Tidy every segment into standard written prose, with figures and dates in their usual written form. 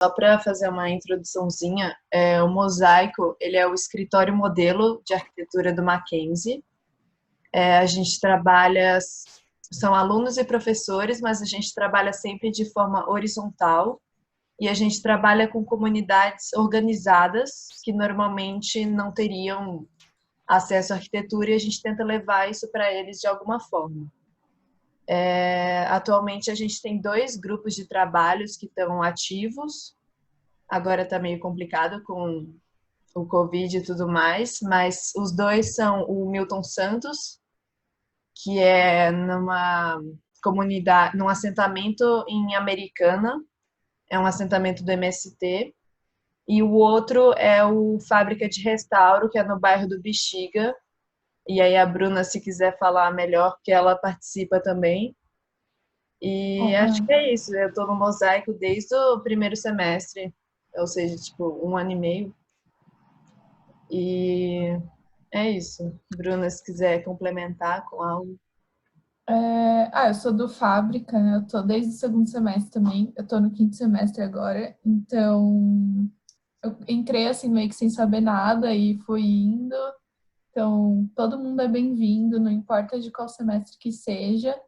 Só para fazer uma introduçãozinha, o Mosaico, ele é o escritório modelo de arquitetura do Mackenzie. A gente trabalha, são alunos e professores, mas a gente trabalha sempre de forma horizontal e a gente trabalha com comunidades organizadas que normalmente não teriam acesso à arquitetura e a gente tenta levar isso para eles de alguma forma. Atualmente a gente tem 2 grupos de trabalhos que estão ativos. Agora está meio complicado com o Covid e tudo mais, mas os 2 são o Milton Santos, que é numa comunidade, num assentamento em Americana, é um assentamento do MST, e o outro é o Fábrica de Restauro, que é no bairro do Bexiga, e aí a Bruna, se quiser falar melhor, que ela participa também. E acho que Uhum. é isso, eu estou no Mosaico desde o primeiro semestre, ou seja, tipo, 1 ano e meio. E é isso. Bruna, se quiser complementar com algo. Eu sou do Fábrica, né? Eu tô desde o segundo semestre também. Eu tô no quinto semestre agora. Então, eu entrei assim meio que sem saber nada e fui indo. Então, todo mundo é bem-vindo, não importa de qual semestre que seja.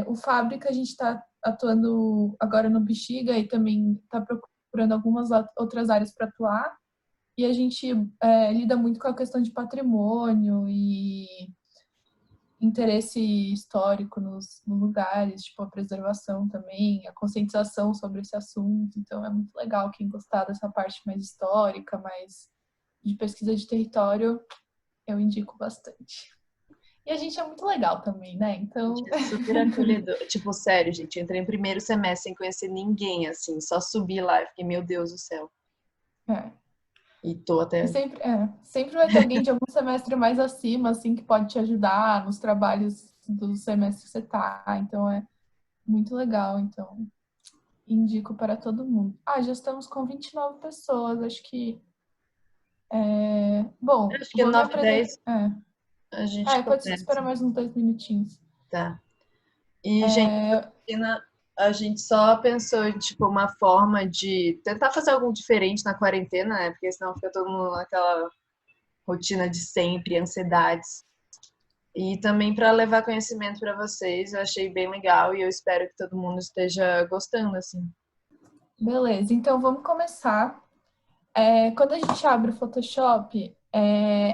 O Fábrica, a gente está atuando agora no Bexiga e também está procurando algumas outras áreas para atuar. E a gente lida muito com a questão de patrimônio e interesse histórico nos lugares, tipo a preservação também, a conscientização sobre esse assunto. Então é muito legal quem gostar dessa parte mais histórica, mais de pesquisa de território, eu indico bastante. E a gente é muito legal também, né? A Então, gente é super acolhedor. Tipo, sério, gente, eu entrei no primeiro semestre sem conhecer ninguém, assim, só subi lá e fiquei, meu Deus do céu. é. E tô E até. sempre vai ter alguém de algum semestre mais acima, assim, que pode te ajudar nos trabalhos do semestre que você tá. Então é muito legal. Então, indico para todo mundo. Já estamos com 29 pessoas. Acho que. Bom, Acho que vou me 9 apresentar. 10 a gente Pode ser começa. esperar mais uns 2 minutinhos. Tá. E, gente, É, a gente ssó pensou em, tipo, uma forma de tentar fazer algo diferente na quarentena, né? Porque senão fica todo mundo naquela rotina de sempre, ansiedades. E também para levar conhecimento para vocês, eu achei bem legal e eu espero que todo mundo esteja gostando, assim. beleza, então vamos começar. Quando a gente abre o Photoshop,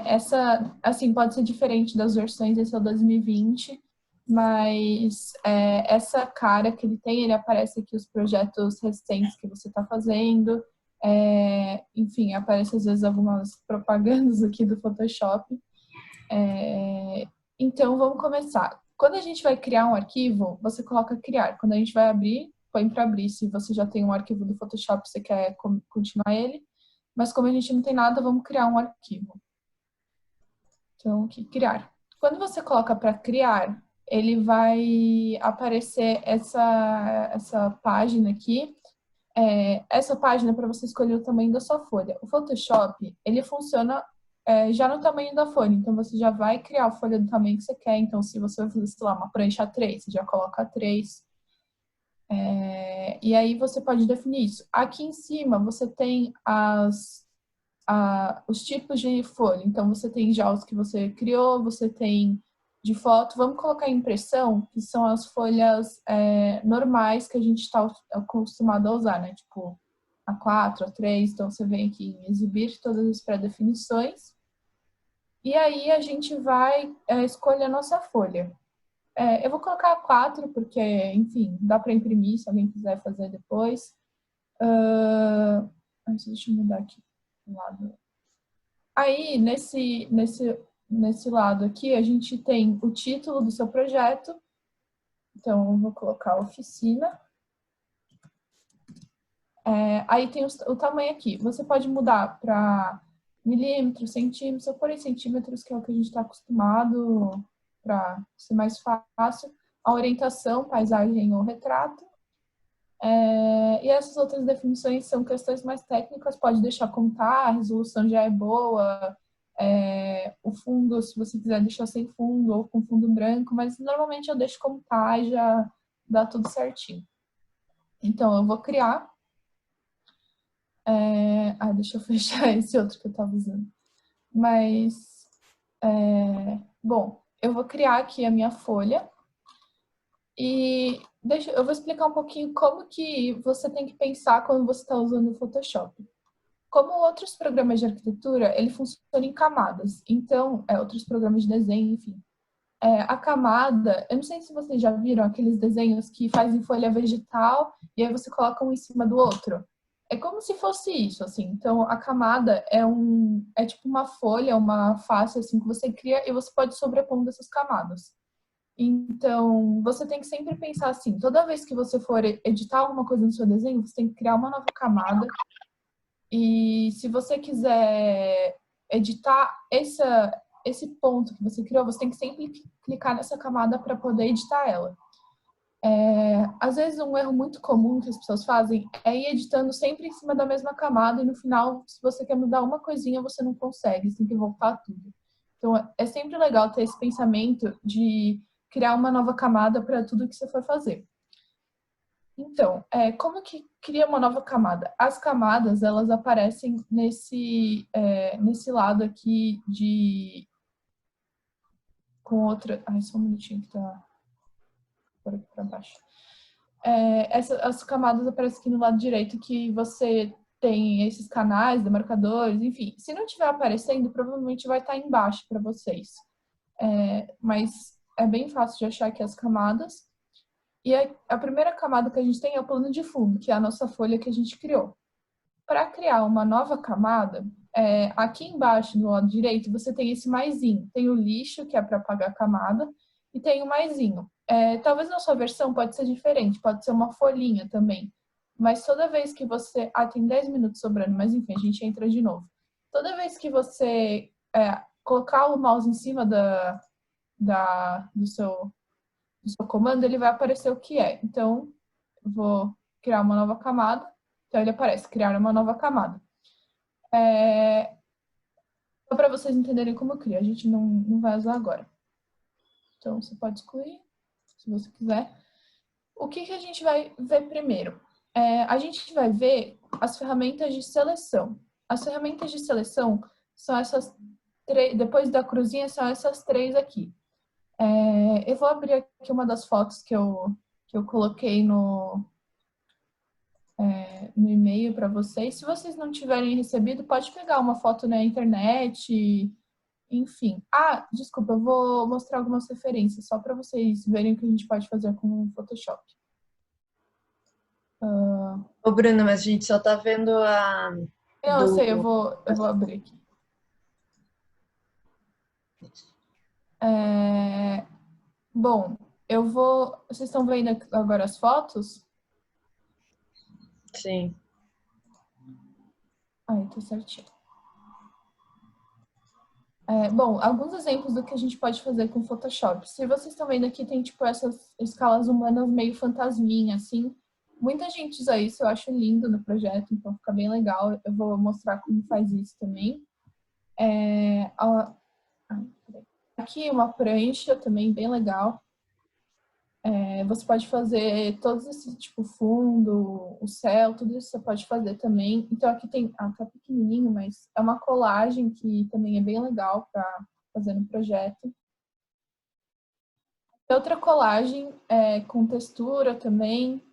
essa, assim, pode ser diferente das versões, esse é o 2020, mas essa cara que ele tem, ele aparece aqui os projetos recentes que você está fazendo, enfim, aparece às vezes algumas propagandas aqui do Photoshop. Então, vamos começar. Quando a gente vai criar um arquivo, você coloca criar. Quando a gente vai abrir, põe para abrir. Se você já tem um arquivo do Photoshop, você quer continuar ele. Mas como a gente não tem nada, vamos criar um arquivo. Então, aqui, criar. Quando você coloca para criar, ele vai aparecer essa página aqui. Essa página é para você escolher o tamanho da sua folha. O Photoshop, ele funciona já no tamanho da folha. Então, você já vai criar a folha do tamanho que você quer. Então, se você vai fazer, sei lá, uma prancha A3, você já coloca A3. E aí, você pode definir isso. Aqui em cima, você tem os tipos de folha. Então, você tem já os que você criou, você tem de foto. Vamos colocar impressão, que são as folhas normais que a gente está acostumado a usar, né? Tipo, A4, A3. Então, você vem aqui em exibir todas as pré-definições. E aí, a gente vai escolher a nossa folha. Eu vou colocar A4, porque, enfim, dá para imprimir se alguém quiser fazer depois. Deixa eu mudar aqui o lado. Aí, nesse lado aqui, a gente tem o título do seu projeto. Então, eu vou colocar oficina. Aí tem o tamanho aqui. Você pode mudar para milímetros, centímetros, ou por aí centímetros, que é o que a gente está acostumado, para ser mais fácil. A orientação, paisagem ou retrato. E essas outras definições são questões mais técnicas, pode deixar como tá, a resolução já é boa, o fundo, se você quiser deixar sem fundo ou com fundo branco, mas normalmente eu deixo como tá e já dá tudo certinho. Então, eu vou criar. Deixa eu fechar esse outro que eu estava usando. Mas, bom, eu vou criar aqui a minha folha e eu vou explicar um pouquinho como que você tem que pensar quando você está usando o Photoshop. Como outros programas de arquitetura, ele funciona em camadas. Então, outros programas de desenho, enfim. A camada, eu não sei se vocês já viram aqueles desenhos que fazem folha vegetal e aí você coloca um em cima do outro. É como se fosse isso, assim. Então, a camada é tipo uma folha, uma face, assim, que você cria e você pode sobrepor dessas camadas. Então, você tem que sempre pensar assim, toda vez que você for editar alguma coisa no seu desenho, você tem que criar uma nova camada. E se você quiser editar esse ponto que você criou, você tem que sempre clicar nessa camada para poder editar ela. Às vezes, um erro muito comum que as pessoas fazem é ir editando sempre em cima da mesma camada e no final, se você quer mudar uma coisinha, você não consegue, você tem que voltar tudo. Então, é sempre legal ter esse pensamento de criar uma nova camada para tudo que você for fazer. Então, como que cria uma nova camada? As camadas, elas aparecem nesse lado aqui com outra... Ai, só um minutinho que tá por aqui para baixo. As camadas aparecem aqui no lado direito que você tem esses canais, demarcadores, enfim. Se não estiver aparecendo, provavelmente vai estar embaixo para vocês. Mas é bem fácil de achar aqui as camadas. E a primeira camada que a gente tem é o plano de fundo, que é a nossa folha que a gente criou. Para criar uma nova camada, aqui embaixo no lado direito, você tem esse maisinho. Tem o lixo, que é para apagar a camada, e tem o maisinho. Talvez na sua versão pode ser diferente, pode ser uma folhinha também. Mas toda vez que você... tem 10 minutos sobrando, mas enfim, a gente entra de novo. Toda vez que você colocar o mouse em cima do seu comando, ele vai aparecer o que é. Então, eu vou criar uma nova camada. Então, ele aparece, criar uma nova camada. Só para vocês entenderem como eu crio. A gente não vai usar agora. Então, você pode excluir, se você quiser. O que a gente vai ver primeiro? A gente vai ver as ferramentas de seleção. As ferramentas de seleção são essas três, depois da cruzinha, são essas três aqui. Eu vou abrir aqui uma das fotos que eu coloquei no e-mail para vocês. Se vocês não tiverem recebido, pode pegar uma foto na internet, enfim. Desculpa, eu vou mostrar algumas referências, só para vocês verem o que a gente pode fazer com o Photoshop. Ô, Bruno, mas a gente só tá vendo a... Eu sei, eu vou abrir aqui. Bom, vocês estão vendo agora as fotos? Sim. Aí, tá certinho. Bom, alguns exemplos do que a gente pode fazer com o Photoshop. Se vocês estão vendo aqui, tem tipo essas escalas humanas meio fantasminha, assim. Muita gente usa isso, eu acho lindo no projeto, então fica bem legal. Eu vou mostrar como faz isso também. Aqui uma prancha também bem legal. Você pode fazer todos esses, tipo, fundo, o céu, tudo isso você pode fazer também. Então aqui tem, tá pequenininho, mas é uma colagem que também é bem legal para fazer no projeto. Outra colagem com textura também.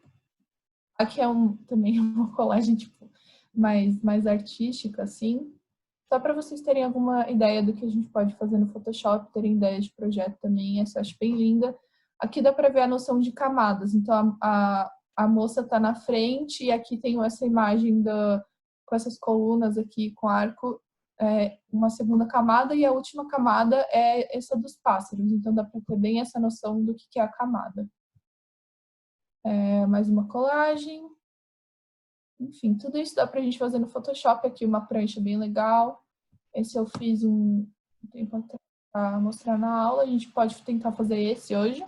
Aqui também uma colagem, tipo, mais artística, assim. Só para vocês terem alguma ideia do que a gente pode fazer no Photoshop, terem ideia de projeto também, essa eu acho bem linda. Aqui dá para ver a noção de camadas, então a moça está na frente e aqui tem essa imagem com essas colunas aqui com arco, uma segunda camada e a última camada é essa dos pássaros, então dá para ter bem essa noção do que é a camada. Mais uma colagem. Enfim, tudo isso dá pra gente fazer no Photoshop. Aqui uma prancha bem legal. Esse eu fiz um tempo atrás para mostrar na aula. A gente pode tentar fazer esse hoje.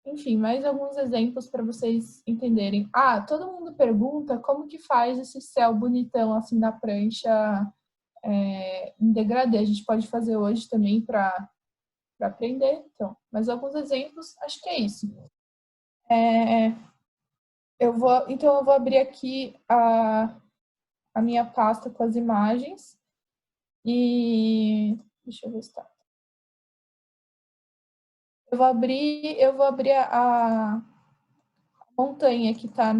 Enfim, mais alguns exemplos para vocês entenderem. Todo mundo pergunta como que faz esse céu bonitão assim na prancha em degradê. A gente pode fazer hoje também para aprender. Então, mais alguns exemplos. Acho que é isso. Então eu vou abrir aqui a minha pasta com as imagens. E deixa eu ver se tá. Eu vou abrir a montanha que tá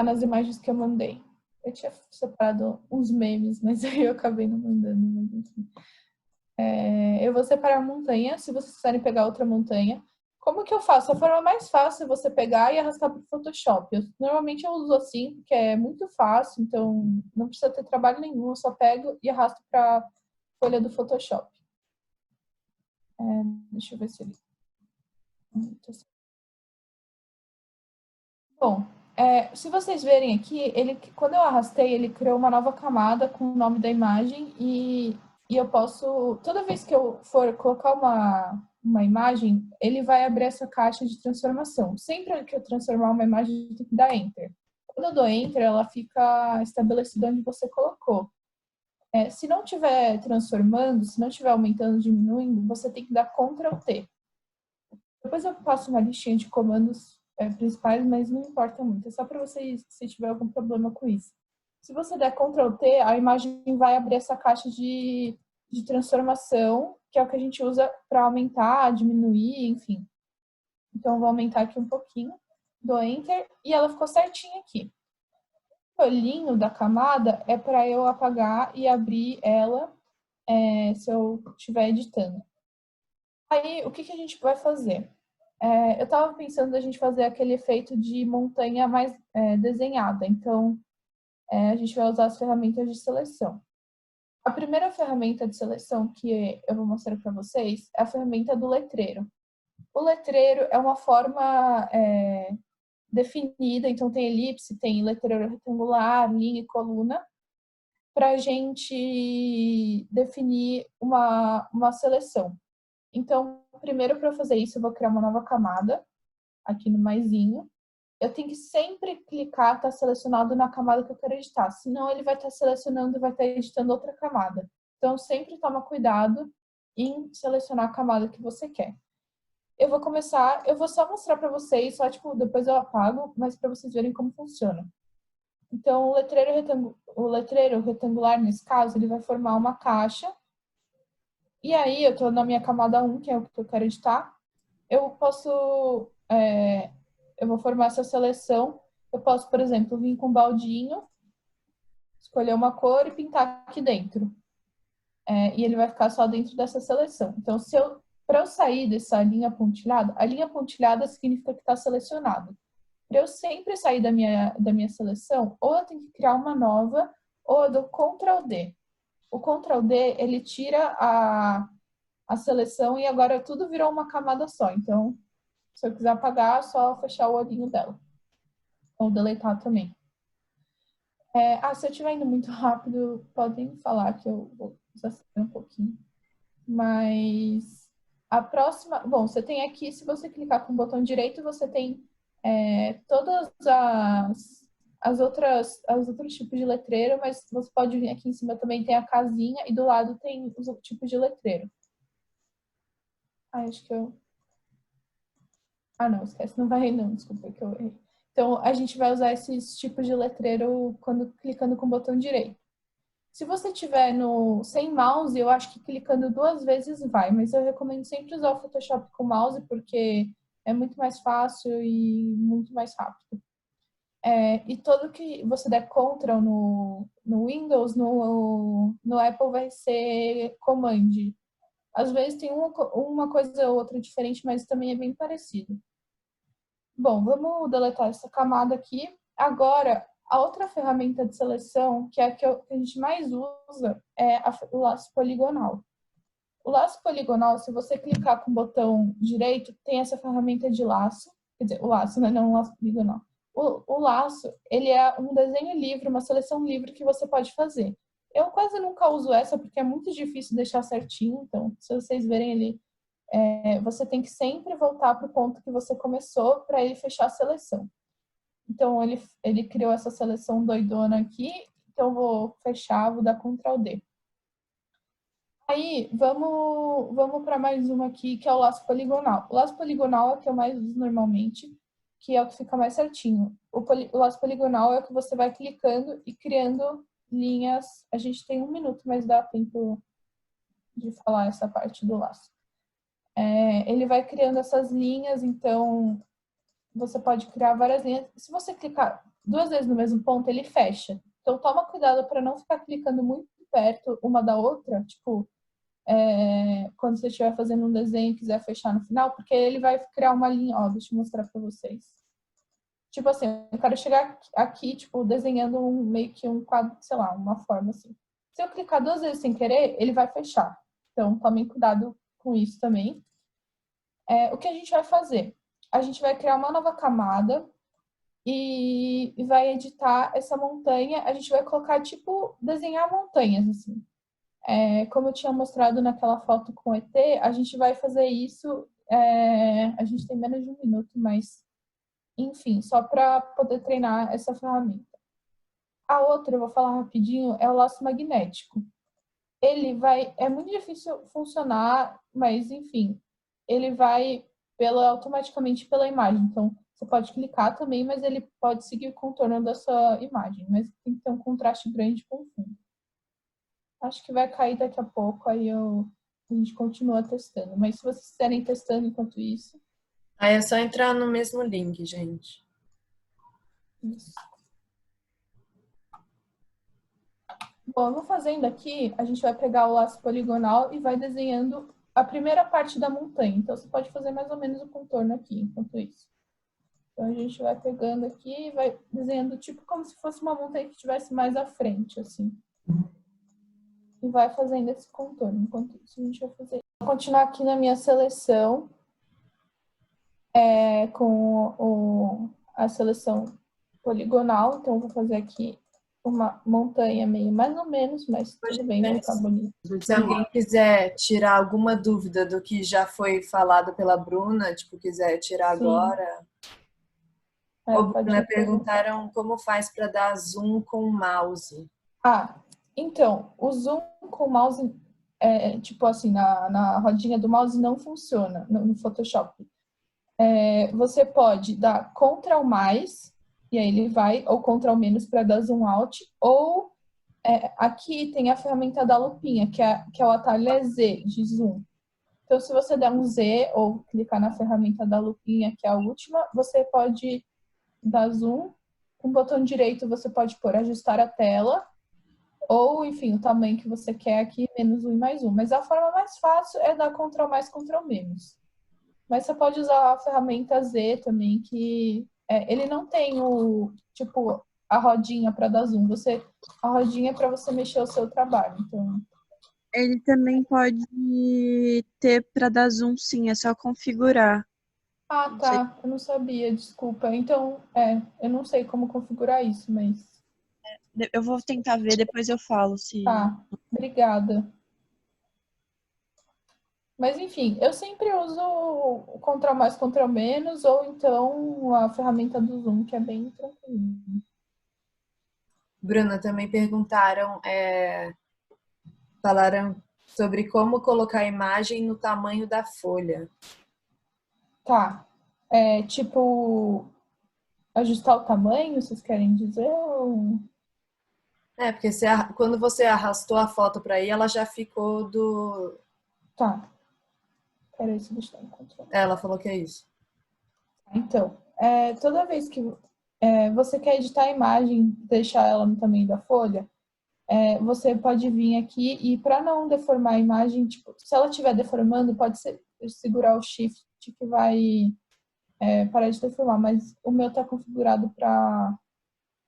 nas imagens que eu mandei. Eu tinha separado uns memes, mas aí eu acabei não mandando. Mas enfim. Eu vou separar a montanha, se vocês quiserem pegar outra montanha. Como que eu faço? A forma mais fácil é você pegar e arrastar para o Photoshop. Normalmente eu uso assim, porque é muito fácil, então não precisa ter trabalho nenhum, eu só pego e arrasto para a folha do Photoshop. Deixa eu ver se ele... Bom, se vocês verem aqui, quando eu arrastei, ele criou uma nova camada com o nome da imagem e eu posso, toda vez que eu for colocar uma imagem, ele vai abrir essa caixa de transformação. Sempre que eu transformar uma imagem, eu tenho que dar Enter. Quando eu dou Enter, ela fica estabelecida onde você colocou. Se não estiver transformando, se não estiver aumentando, diminuindo, você tem que dar Ctrl T. Depois eu passo uma listinha de comandos principais, mas não importa muito. É só para vocês, se tiver algum problema com isso. Se você der Ctrl T, a imagem vai abrir essa caixa de transformação, que é o que a gente usa para aumentar, diminuir, enfim. Então, eu vou aumentar aqui um pouquinho, dou Enter, e ela ficou certinha aqui. O olhinho da camada é para eu apagar e abrir ela se eu estiver editando. Aí, o que a gente vai fazer? Eu estava pensando a gente fazer aquele efeito de montanha mais desenhada. Então, a gente vai usar as ferramentas de seleção. A primeira ferramenta de seleção que eu vou mostrar para vocês é a ferramenta do letreiro. O letreiro é uma forma definida, então tem elipse, tem letreiro retangular, linha e coluna, para a gente definir uma seleção. Então, primeiro para fazer isso, eu vou criar uma nova camada aqui no maisinho. Eu tenho que sempre clicar, tá selecionado na camada que eu quero editar, senão ele vai estar selecionando e vai estar editando outra camada. Então, sempre toma cuidado em selecionar a camada que você quer. Eu vou só mostrar para vocês, só tipo, depois eu apago, mas para vocês verem como funciona. Então, o letreiro retangular, nesse caso, ele vai formar uma caixa. E aí, eu tô na minha camada 1, que é o que eu quero editar. Eu vou formar essa seleção. Eu posso, por exemplo, vir com um baldinho, escolher uma cor e pintar aqui dentro. E ele vai ficar só dentro dessa seleção. Então, para eu sair dessa linha pontilhada, a linha pontilhada significa que está selecionado. Para eu sempre sair da minha seleção, ou eu tenho que criar uma nova, ou eu dou Ctrl D. O Ctrl D, ele tira a seleção e agora tudo virou uma camada só. Então, se eu quiser apagar, é só fechar o olhinho dela. Ou deletar também. Se eu estiver indo muito rápido, podem falar que eu vou desacelerar um pouquinho. Mas a próxima... Bom, você tem aqui, se você clicar com o botão direito, você tem todas as outros tipos de letreiro, mas você pode vir aqui em cima também tem a casinha e do lado tem os outros tipos de letreiro. Acho que eu... não, esquece, não vai não, desculpa que eu errei. Então, a gente vai usar esses tipos de letreiro quando clicando com o botão direito. Se você tiver sem mouse, eu acho que clicando 2 vezes vai, mas eu recomendo sempre usar o Photoshop com mouse, porque é muito mais fácil e muito mais rápido. E todo que você der Ctrl no Windows, no Apple vai ser Command. Às vezes tem uma coisa ou outra diferente, mas também é bem parecido. Bom, vamos deletar essa camada aqui. Agora, a outra ferramenta de seleção, que é a que a gente mais usa, é o laço poligonal. O laço poligonal, se você clicar com o botão direito, tem essa ferramenta de laço. Quer dizer, o laço, né? Não o laço poligonal. O laço, ele é um desenho livre, uma seleção livre que você pode fazer. Eu quase nunca uso essa porque é muito difícil deixar certinho. Então, se vocês verem ali, você tem que sempre voltar para o ponto que você começou para ele fechar a seleção. Então, ele criou essa seleção doidona aqui. Então, eu vou fechar, vou dar Ctrl D. Aí, vamos para mais uma aqui, que é o laço poligonal. O laço poligonal é o que eu mais uso normalmente, que é o que fica mais certinho. o laço poligonal é o que você vai clicando e criando linhas. A gente tem 1 minuto, mas dá tempo de falar essa parte do laço. Ele vai criando essas linhas, então você pode criar várias linhas. Se você clicar 2 vezes no mesmo ponto, ele fecha. Então toma cuidado para não ficar clicando muito perto uma da outra, tipo, quando você estiver fazendo um desenho e quiser fechar no final, porque ele vai criar uma linha, ó, deixa eu mostrar para vocês. Tipo assim, eu quero chegar aqui, tipo, desenhando meio que um quadro, sei lá, uma forma assim. Se eu clicar 2 vezes sem querer, ele vai fechar. Então, tomem cuidado com isso também. O que a gente vai fazer? A gente vai criar uma nova camada e vai editar essa montanha. A gente vai colocar, tipo, desenhar montanhas, assim. Como eu tinha mostrado naquela foto com o ET, a gente vai fazer isso. A gente tem menos de 1 minuto, mas enfim, só para poder treinar essa ferramenta. A outra, eu vou falar rapidinho, é o laço magnético. É muito difícil funcionar, mas enfim, ele vai automaticamente pela imagem. Então, você pode clicar também, mas ele pode seguir o contorno da sua imagem, mas tem que ter um contraste grande com o fundo. Acho que vai cair daqui a pouco, aí a gente continua testando. Mas se vocês quiserem testando enquanto isso. Aí é só entrar no mesmo link, gente. Isso. Bom, eu vou fazendo aqui, a gente vai pegar o laço poligonal e vai desenhando a primeira parte da montanha. Então, você pode fazer mais ou menos o contorno aqui, enquanto isso. Então, a gente vai pegando aqui e vai desenhando tipo como se fosse uma montanha que estivesse mais à frente, assim. E vai fazendo esse contorno. Enquanto isso, a gente vai fazer. Vou continuar aqui na minha seleção, com a seleção poligonal. Então, eu vou fazer aqui uma montanha meio mais ou menos, mas tudo bem, vai ficar bonito. Se alguém quiser tirar alguma dúvida do que já foi falado pela Bruna, tipo, quiser tirar Sim. agora. Bruna, perguntaram como faz para dar zoom com o mouse. Então, o zoom com o mouse, tipo assim, na rodinha do mouse não funciona no Photoshop. Você pode dar Ctrl+, e aí ele vai, ou Ctrl- para dar zoom out, ou aqui tem a ferramenta da lupinha, que é o atalho Z de zoom. Então, se você der um Z ou clicar na ferramenta da lupinha, que é a última, você pode dar zoom. Com o botão direito, você pode pôr ajustar a tela, ou, enfim, o tamanho que você quer aqui, menos 1 e mais 1. Mas a forma mais fácil é dar Ctrl+, Ctrl-. Mas você pode usar a ferramenta Z também, que ele não tem a rodinha para dar zoom. A rodinha é para você mexer o seu trabalho. Então, ele também pode ter para dar zoom, sim, é só configurar. tá. Eu não sabia, desculpa. Então, eu não sei como configurar isso, mas... Eu vou tentar ver, depois eu falo se... Tá, obrigada. Mas, enfim, eu sempre uso o Ctrl+, Ctrl-, ou então a ferramenta do Zoom, que é bem tranquilo. Bruna, também perguntaram, falaram sobre como colocar a imagem no tamanho da folha. Tá. Tipo, ajustar o tamanho, vocês querem dizer? Ou... Porque quando você arrastou a foto para aí, ela já ficou do... Tá. Peraí, deixa eu encontrar. Ela falou que é isso. Então, toda vez que você quer editar a imagem, deixar ela no tamanho da folha, você pode vir aqui e, para não deformar a imagem, tipo, se ela estiver deformando, pode segurar o Shift que vai parar de deformar, mas o meu está configurado para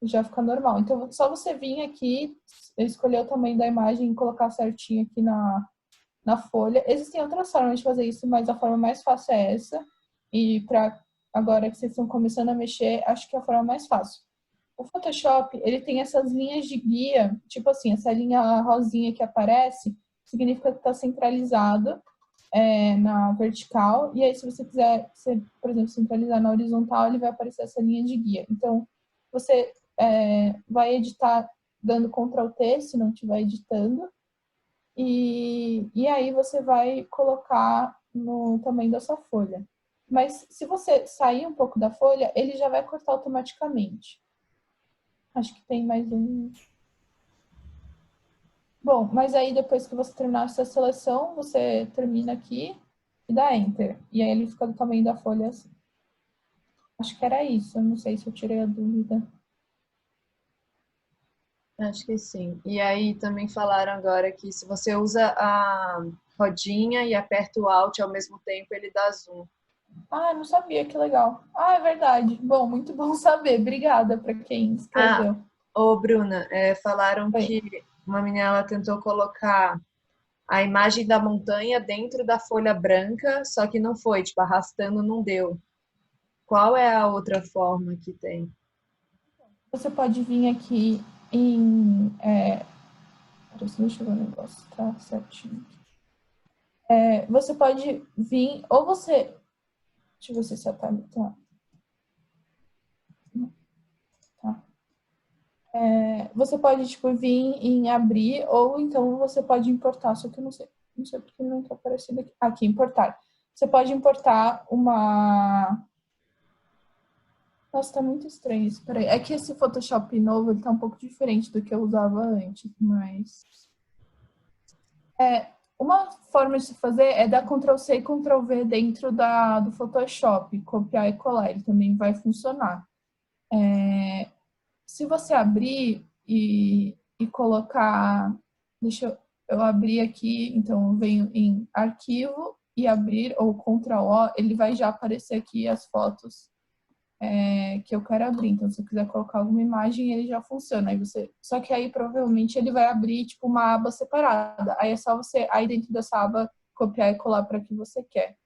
já ficar normal. Então, só você vir aqui, escolher o tamanho da imagem e colocar certinho aqui na folha. Existem outras formas de fazer isso, mas a forma mais fácil é essa. E para agora que vocês estão começando a mexer, acho que é a forma mais fácil. O Photoshop, ele tem essas linhas de guia, tipo assim, essa linha rosinha que aparece, significa que está centralizado na vertical, e aí se você quiser, por exemplo, centralizar na horizontal, ele vai aparecer essa linha de guia. Então, você vai editar dando Ctrl T, se não estiver editando, e aí você vai colocar no tamanho da sua folha. Mas se você sair um pouco da folha, ele já vai cortar automaticamente. Acho que tem mais um. Bom, mas aí depois que você terminar essa seleção, você termina aqui e dá Enter. E aí ele fica do tamanho da folha assim. Acho que era isso. Eu não sei se eu tirei a dúvida. Acho que sim. E aí também falaram agora que se você usa a rodinha e aperta o Alt ao mesmo tempo, ele dá zoom. Ah, não sabia, que legal. Ah, é verdade. Bom, muito bom saber. Obrigada para quem Ah, escreveu. ô Bruna, falaram Oi. que uma menina ela tentou colocar a imagem da montanha dentro da folha branca, só que não foi, tipo, arrastando não deu. Qual é a outra forma que tem? Você pode vir aqui em. Deixa eu ver o negócio, tá certinho. Você pode vir, ou você. Deixa eu ver se tá. Tá. Você pode, tipo, vir em abrir, ou então você pode importar, só que eu não sei porque não tá aparecendo aqui. Aqui, importar. Você pode importar uma. Nossa, tá muito estranho isso. Peraí. É que esse Photoshop novo, ele tá um pouco diferente do que eu usava antes, mas... Uma forma de se fazer é dar Ctrl+C e Ctrl+V dentro do Photoshop, copiar e colar. Ele também vai funcionar. Se você abrir e colocar... Deixa eu abrir aqui, então eu venho em Arquivo e Abrir, ou Ctrl+O, ele vai já aparecer aqui as fotos que eu quero abrir. Então, se eu quiser colocar alguma imagem, ele já funciona. Só que aí, provavelmente, ele vai abrir, tipo, uma aba separada. Aí é só você, aí dentro dessa aba, copiar e colar para que você quer.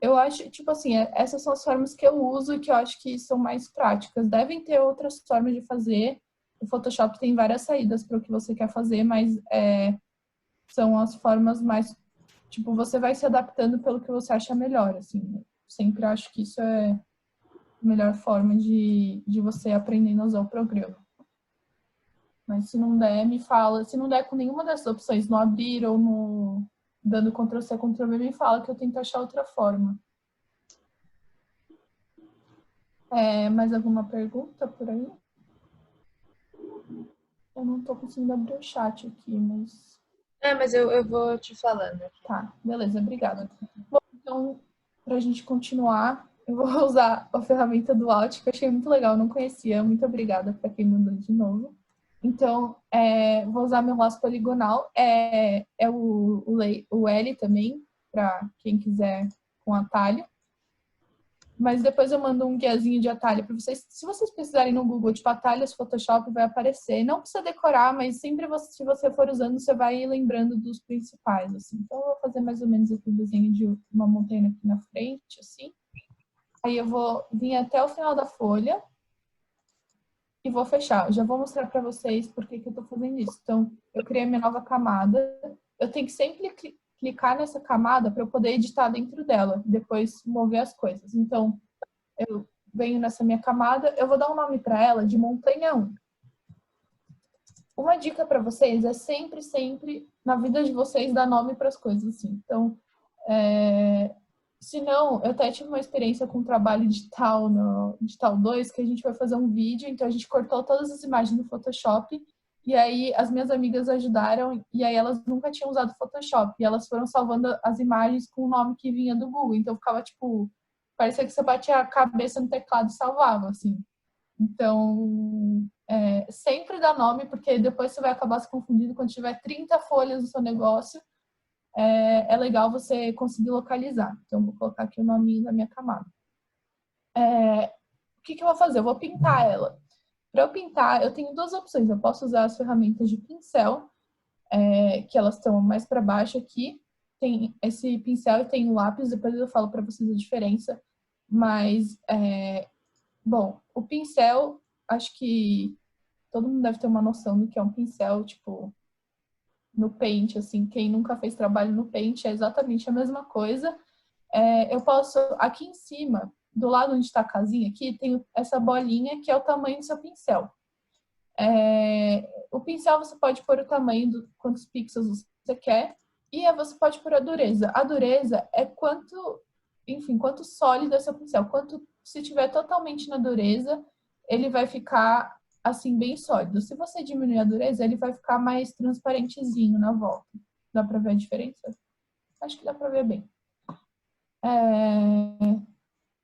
Eu acho, tipo assim, essas são as formas que eu uso e que eu acho que são mais práticas. Devem ter outras formas de fazer. O Photoshop tem várias saídas para o que você quer fazer, mas são as formas mais... Tipo, você vai se adaptando pelo que você acha melhor, assim. Sempre acho que isso é a melhor forma de você aprendendo a usar o programa. Mas se não der, me fala. Se não der com nenhuma dessas opções, no abrir ou no dando Ctrl+C, Ctrl+V, me fala que eu tento achar outra forma. Mais alguma pergunta por aí? Eu não tô conseguindo abrir o chat aqui, mas... Mas eu vou te falando aqui. Tá, beleza, obrigada. Bom, então, pra gente continuar, eu vou usar a ferramenta do Alt, que eu achei muito legal, eu não conhecia. Muito obrigada para quem mandou de novo. Então, vou usar meu laço poligonal. O L também, para quem quiser com atalho. Mas depois eu mando um guiazinho de atalho para vocês. Se vocês precisarem no Google, tipo, atalhos Photoshop, vai aparecer. Não precisa decorar, mas sempre se você for usando, você vai lembrando dos principais, assim. Então, eu vou fazer mais ou menos aqui o desenho de uma montanha aqui na frente, assim. Aí eu vou vir até o final da folha e vou fechar. Eu já vou mostrar para vocês por que eu tô fazendo isso. Então, eu criei minha nova camada. Eu tenho que sempre clicar nessa camada para eu poder editar dentro dela, depois mover as coisas. Então, eu venho nessa minha camada, eu vou dar um nome para ela de montanha 1. Uma dica para vocês é sempre, sempre, na vida de vocês, dar nome para as coisas, assim. Então, se não, eu até tive uma experiência com trabalho digital no Digital 2, que a gente vai fazer um vídeo, então a gente cortou todas as imagens no Photoshop, e aí as minhas amigas ajudaram, e aí elas nunca tinham usado Photoshop, e elas foram salvando as imagens com o nome que vinha do Google, então ficava tipo, parecia que você batia a cabeça no teclado e salvava, assim. Então, sempre dá nome, porque depois você vai acabar se confundindo quando tiver 30 folhas no seu negócio, é legal você conseguir localizar. Então, vou colocar aqui o nominho da minha camada. O que eu vou fazer? Eu vou pintar ela. Para eu pintar, eu tenho duas opções. Eu posso usar as ferramentas de pincel, que elas estão mais para baixo aqui. Tem esse pincel e tem o lápis, depois eu falo para vocês a diferença. Mas, bom, o pincel, acho que todo mundo deve ter uma noção do que é um pincel, tipo, no Paint, assim, quem nunca fez trabalho no Paint é exatamente a mesma coisa. Eu posso, aqui em cima, do lado onde está a casinha aqui, tem essa bolinha que é o tamanho do seu pincel. O pincel você pode pôr o tamanho do quantos pixels você quer e você pode pôr a dureza. A dureza é quanto enfim, quanto sólido é seu pincel. Quanto, se tiver totalmente na dureza, ele vai ficar, assim, bem sólido. Se você diminuir a dureza, ele vai ficar mais transparentezinho na volta. Dá pra ver a diferença? Acho que dá pra ver bem.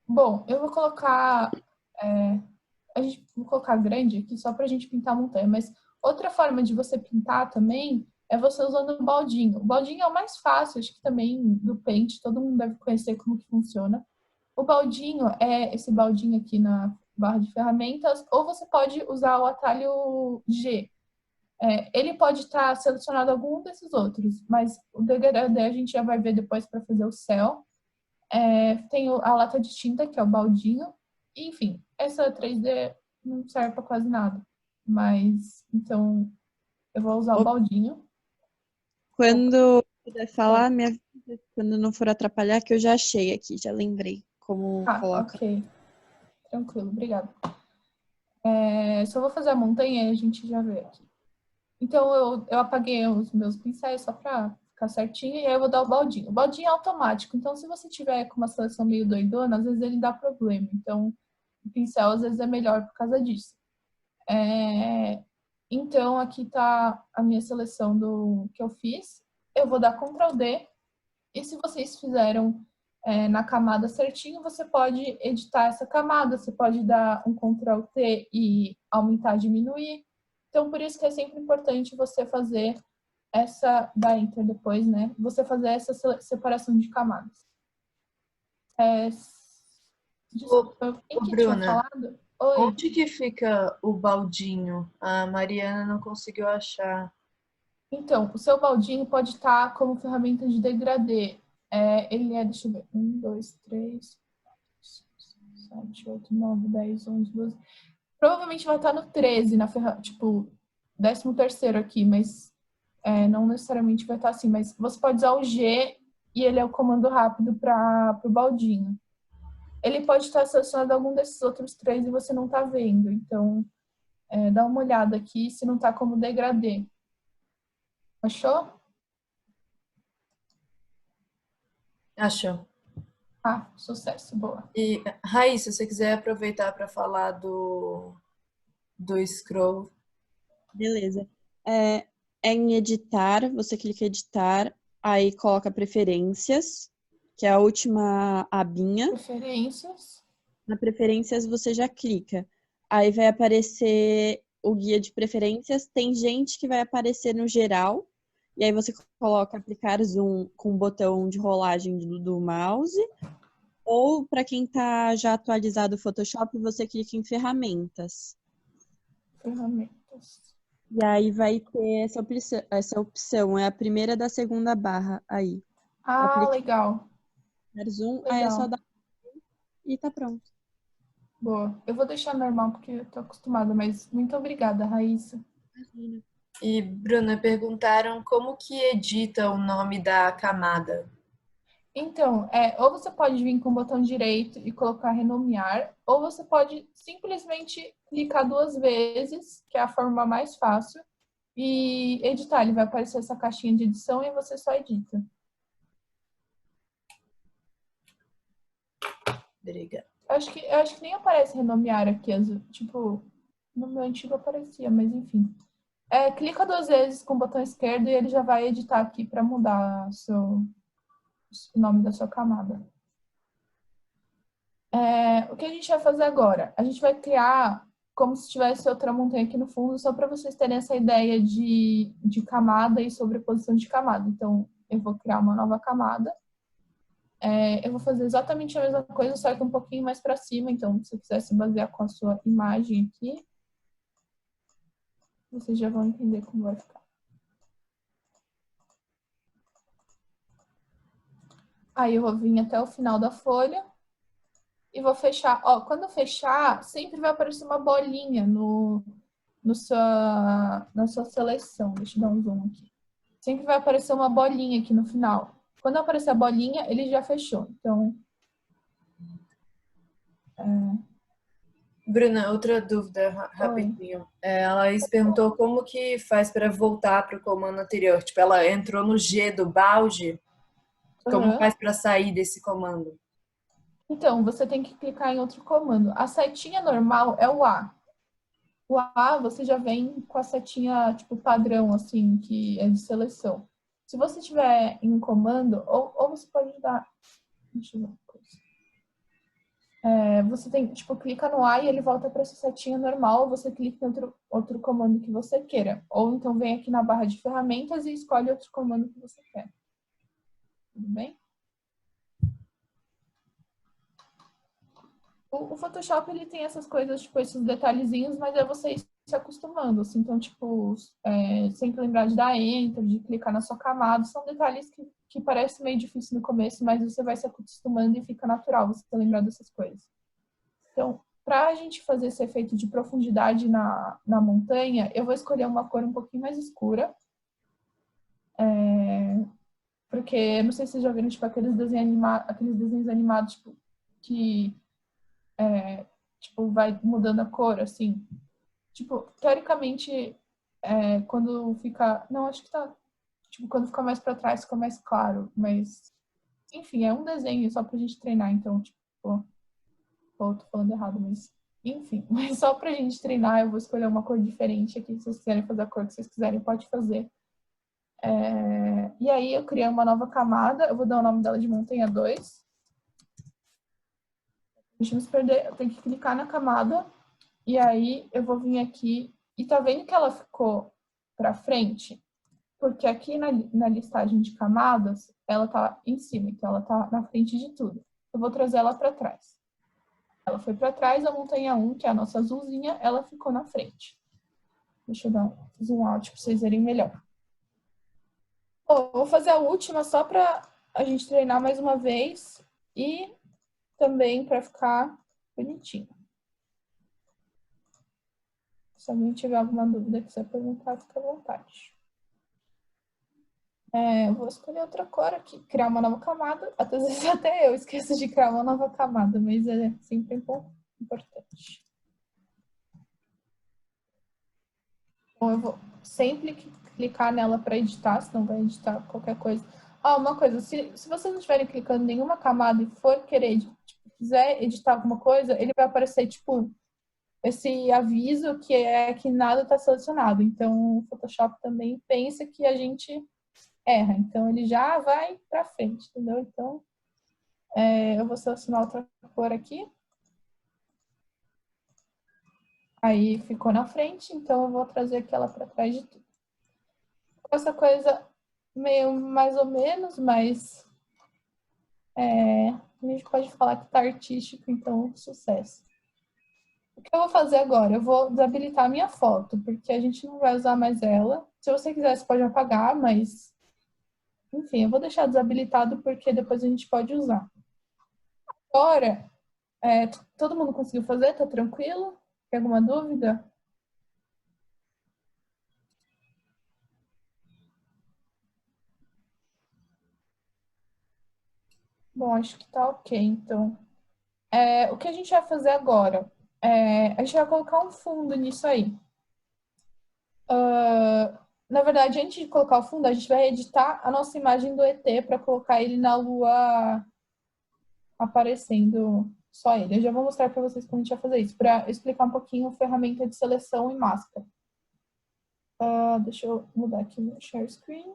Bom, eu vou colocar... vou colocar grande aqui só pra gente pintar a montanha, mas outra forma de você pintar também é você usando o baldinho. O baldinho é o mais fácil, acho que também do Paint, todo mundo deve conhecer como que funciona. O baldinho é esse baldinho aqui na barra de ferramentas, ou você pode usar o atalho G. Ele pode estar selecionado algum desses outros, mas o degradê a gente já vai ver depois para fazer o céu. Tem a lata de tinta, que é o baldinho. Enfim, essa 3D não serve para quase nada. Mas, então, eu vou usar o baldinho. Quando puder falar, me avisa quando não for atrapalhar, que eu já achei aqui, já lembrei como coloca. Ok. Tranquilo, obrigada. Só vou fazer a montanha e a gente já vê aqui. Então, eu apaguei os meus pincéis só para ficar certinho, e aí eu vou dar o baldinho. O baldinho é automático, então se você tiver com uma seleção meio doidona, às vezes ele dá problema. Então, o pincel às vezes é melhor por causa disso. Então, aqui tá a minha seleção do que eu fiz. Eu vou dar Ctrl D, e se vocês fizeram na camada certinho, você pode editar essa camada, você pode dar um Ctrl T e aumentar, diminuir. Então, por isso que é sempre importante você fazer da Enter depois, né? Você fazer essa separação de camadas. Desculpa, quem que tinha Bruna, falado? Oi. onde que fica o baldinho? A Mariana não conseguiu achar. Então, o seu baldinho pode estar como ferramenta de degradê. Ele deixa eu ver, 1, 2, 3, 7, 8, 9, 10, 11, 12. Provavelmente vai estar no 13, tipo, 13º aqui, mas não necessariamente vai estar assim. Mas você pode usar o G e ele é o comando rápido para o baldinho. Ele pode estar selecionado a algum desses outros 3 e você não está vendo. Então, dá uma olhada aqui se não está como degradê. Achou? Achou. Sucesso, boa. E, Raíssa, se você quiser aproveitar para falar do scroll. Beleza. Em editar, você clica em editar, aí coloca preferências, que é a última abinha. Preferências. Na preferências você já clica. Aí vai aparecer o guia de preferências. Tem gente que vai aparecer no geral. E aí você coloca aplicar zoom com o botão de rolagem do mouse. Ou para quem está já atualizado o Photoshop, você clica em ferramentas. Ferramentas. E aí vai ter essa opção. É a primeira da segunda barra aí. Legal. Zoom, Legal. aí é só dar e tá pronto. Boa. Eu vou deixar normal porque eu tô acostumada, mas muito obrigada, Raíssa. E, Bruna, perguntaram como que edita o nome da camada. Então, ou você pode vir com o botão direito e colocar renomear, ou você pode simplesmente clicar 2 vezes, que é a forma mais fácil, e editar. Ele vai aparecer essa caixinha de edição e você só edita. Obrigada. Eu acho que nem aparece renomear aqui, tipo, no meu antigo aparecia, mas enfim. Clica 2 vezes com o botão esquerdo e ele já vai editar aqui para mudar o nome da sua camada. O que a gente vai fazer agora? A gente vai criar como se tivesse outra montanha aqui no fundo, só para vocês terem essa ideia de camada e sobreposição de camada. Então, eu vou criar uma nova camada. Eu vou fazer exatamente a mesma coisa, só que um pouquinho mais para cima. Então, se você quiser se basear com a sua imagem aqui, vocês já vão entender como vai ficar. Aí eu vou vir até o final da folha e vou fechar. Quando eu fechar, sempre vai aparecer uma bolinha na sua seleção. Deixa eu dar um zoom aqui. Sempre vai aparecer uma bolinha aqui no final. Quando aparecer a bolinha, ele já fechou. Então, Bruna, outra dúvida rapidinho. A Laís perguntou como que faz para voltar para o comando anterior. Tipo, ela entrou no G do balde. Como faz para sair desse comando? Então, você tem que clicar em outro comando. A setinha normal é o A. O A, você já vem com a setinha, tipo, padrão, assim, que é de seleção. Se você tiver em um comando, ou você pode dar... Deixa eu ver uma coisa. Você tem, tipo, clica no A e ele volta para essa setinha normal, ou você clica em outro comando que você queira. Ou então vem aqui na barra de ferramentas e escolhe outro comando que você quer. Tudo bem? O Photoshop, ele tem essas coisas, tipo, esses detalhezinhos, mas é você ir se acostumando, assim. Então, tipo, sempre lembrar de dar Enter, de clicar na sua camada. São detalhes que parecem meio difícil no começo, mas você vai se acostumando e fica natural você lembrar dessas coisas. Então, para a gente fazer esse efeito de profundidade na montanha, eu vou escolher uma cor um pouquinho mais escura. Porque, não sei se vocês já viram, tipo, aqueles desenhos animados, tipo, que tipo, vai mudando a cor, assim. Tipo, teoricamente, quando fica... Não, acho que tá... Tipo, quando fica mais pra trás, fica mais claro. Mas, enfim, é um desenho só pra gente treinar. Então, tipo... Pô, tô falando errado, mas... Enfim, mas só pra gente treinar, eu vou escolher uma cor diferente aqui. Se vocês quiserem fazer a cor que vocês quiserem, pode fazer. E aí, eu criei uma nova camada. Eu vou dar o nome dela de Montanha 2. Deixa eu não se perder. Eu tenho que clicar na camada. E aí eu vou vir aqui e tá vendo que ela ficou para frente? Porque aqui na listagem de camadas, ela tá em cima, então ela tá na frente de tudo. Eu vou trazer ela para trás. Ela foi para trás, a montanha 1, que é a nossa azulzinha, ela ficou na frente. Deixa eu dar um zoom out para vocês verem melhor. Bom, vou fazer a última só para a gente treinar mais uma vez e também para ficar bonitinho. Se alguém tiver alguma dúvida que quiser perguntar, fica à vontade. Eu vou escolher outra cor aqui, criar uma nova camada. Às vezes até eu esqueço de criar uma nova camada, mas é sempre importante. Então eu vou sempre clicar nela para editar, senão vai editar qualquer coisa. Uma coisa, se vocês não estiverem clicando em nenhuma camada e for querer, tipo, quiser editar alguma coisa, ele vai aparecer, tipo, esse aviso que é que nada está selecionado. Então, o Photoshop também pensa que a gente erra. Então, ele já vai para frente, entendeu? Então, eu vou selecionar outra cor aqui. Aí, ficou na frente. Então, eu vou trazer aquela para trás de tudo. Essa coisa meio mais ou menos, mas a gente pode falar que tá artístico, então, sucesso. O que eu vou fazer agora? Eu vou desabilitar a minha foto, porque a gente não vai usar mais ela. Se você quiser, você pode apagar, mas... Enfim, eu vou deixar desabilitado porque depois a gente pode usar. Agora, todo mundo conseguiu fazer? Tá tranquilo? Tem alguma dúvida? Bom, acho que tá ok, então. O que a gente vai fazer agora? A gente vai colocar um fundo nisso aí. Na verdade, antes de colocar o fundo, a gente vai editar a nossa imagem do ET para colocar ele na lua aparecendo só ele. Eu já vou mostrar para vocês como a gente vai fazer isso, para explicar um pouquinho a ferramenta de seleção e máscara. Deixa eu mudar aqui meu share screen.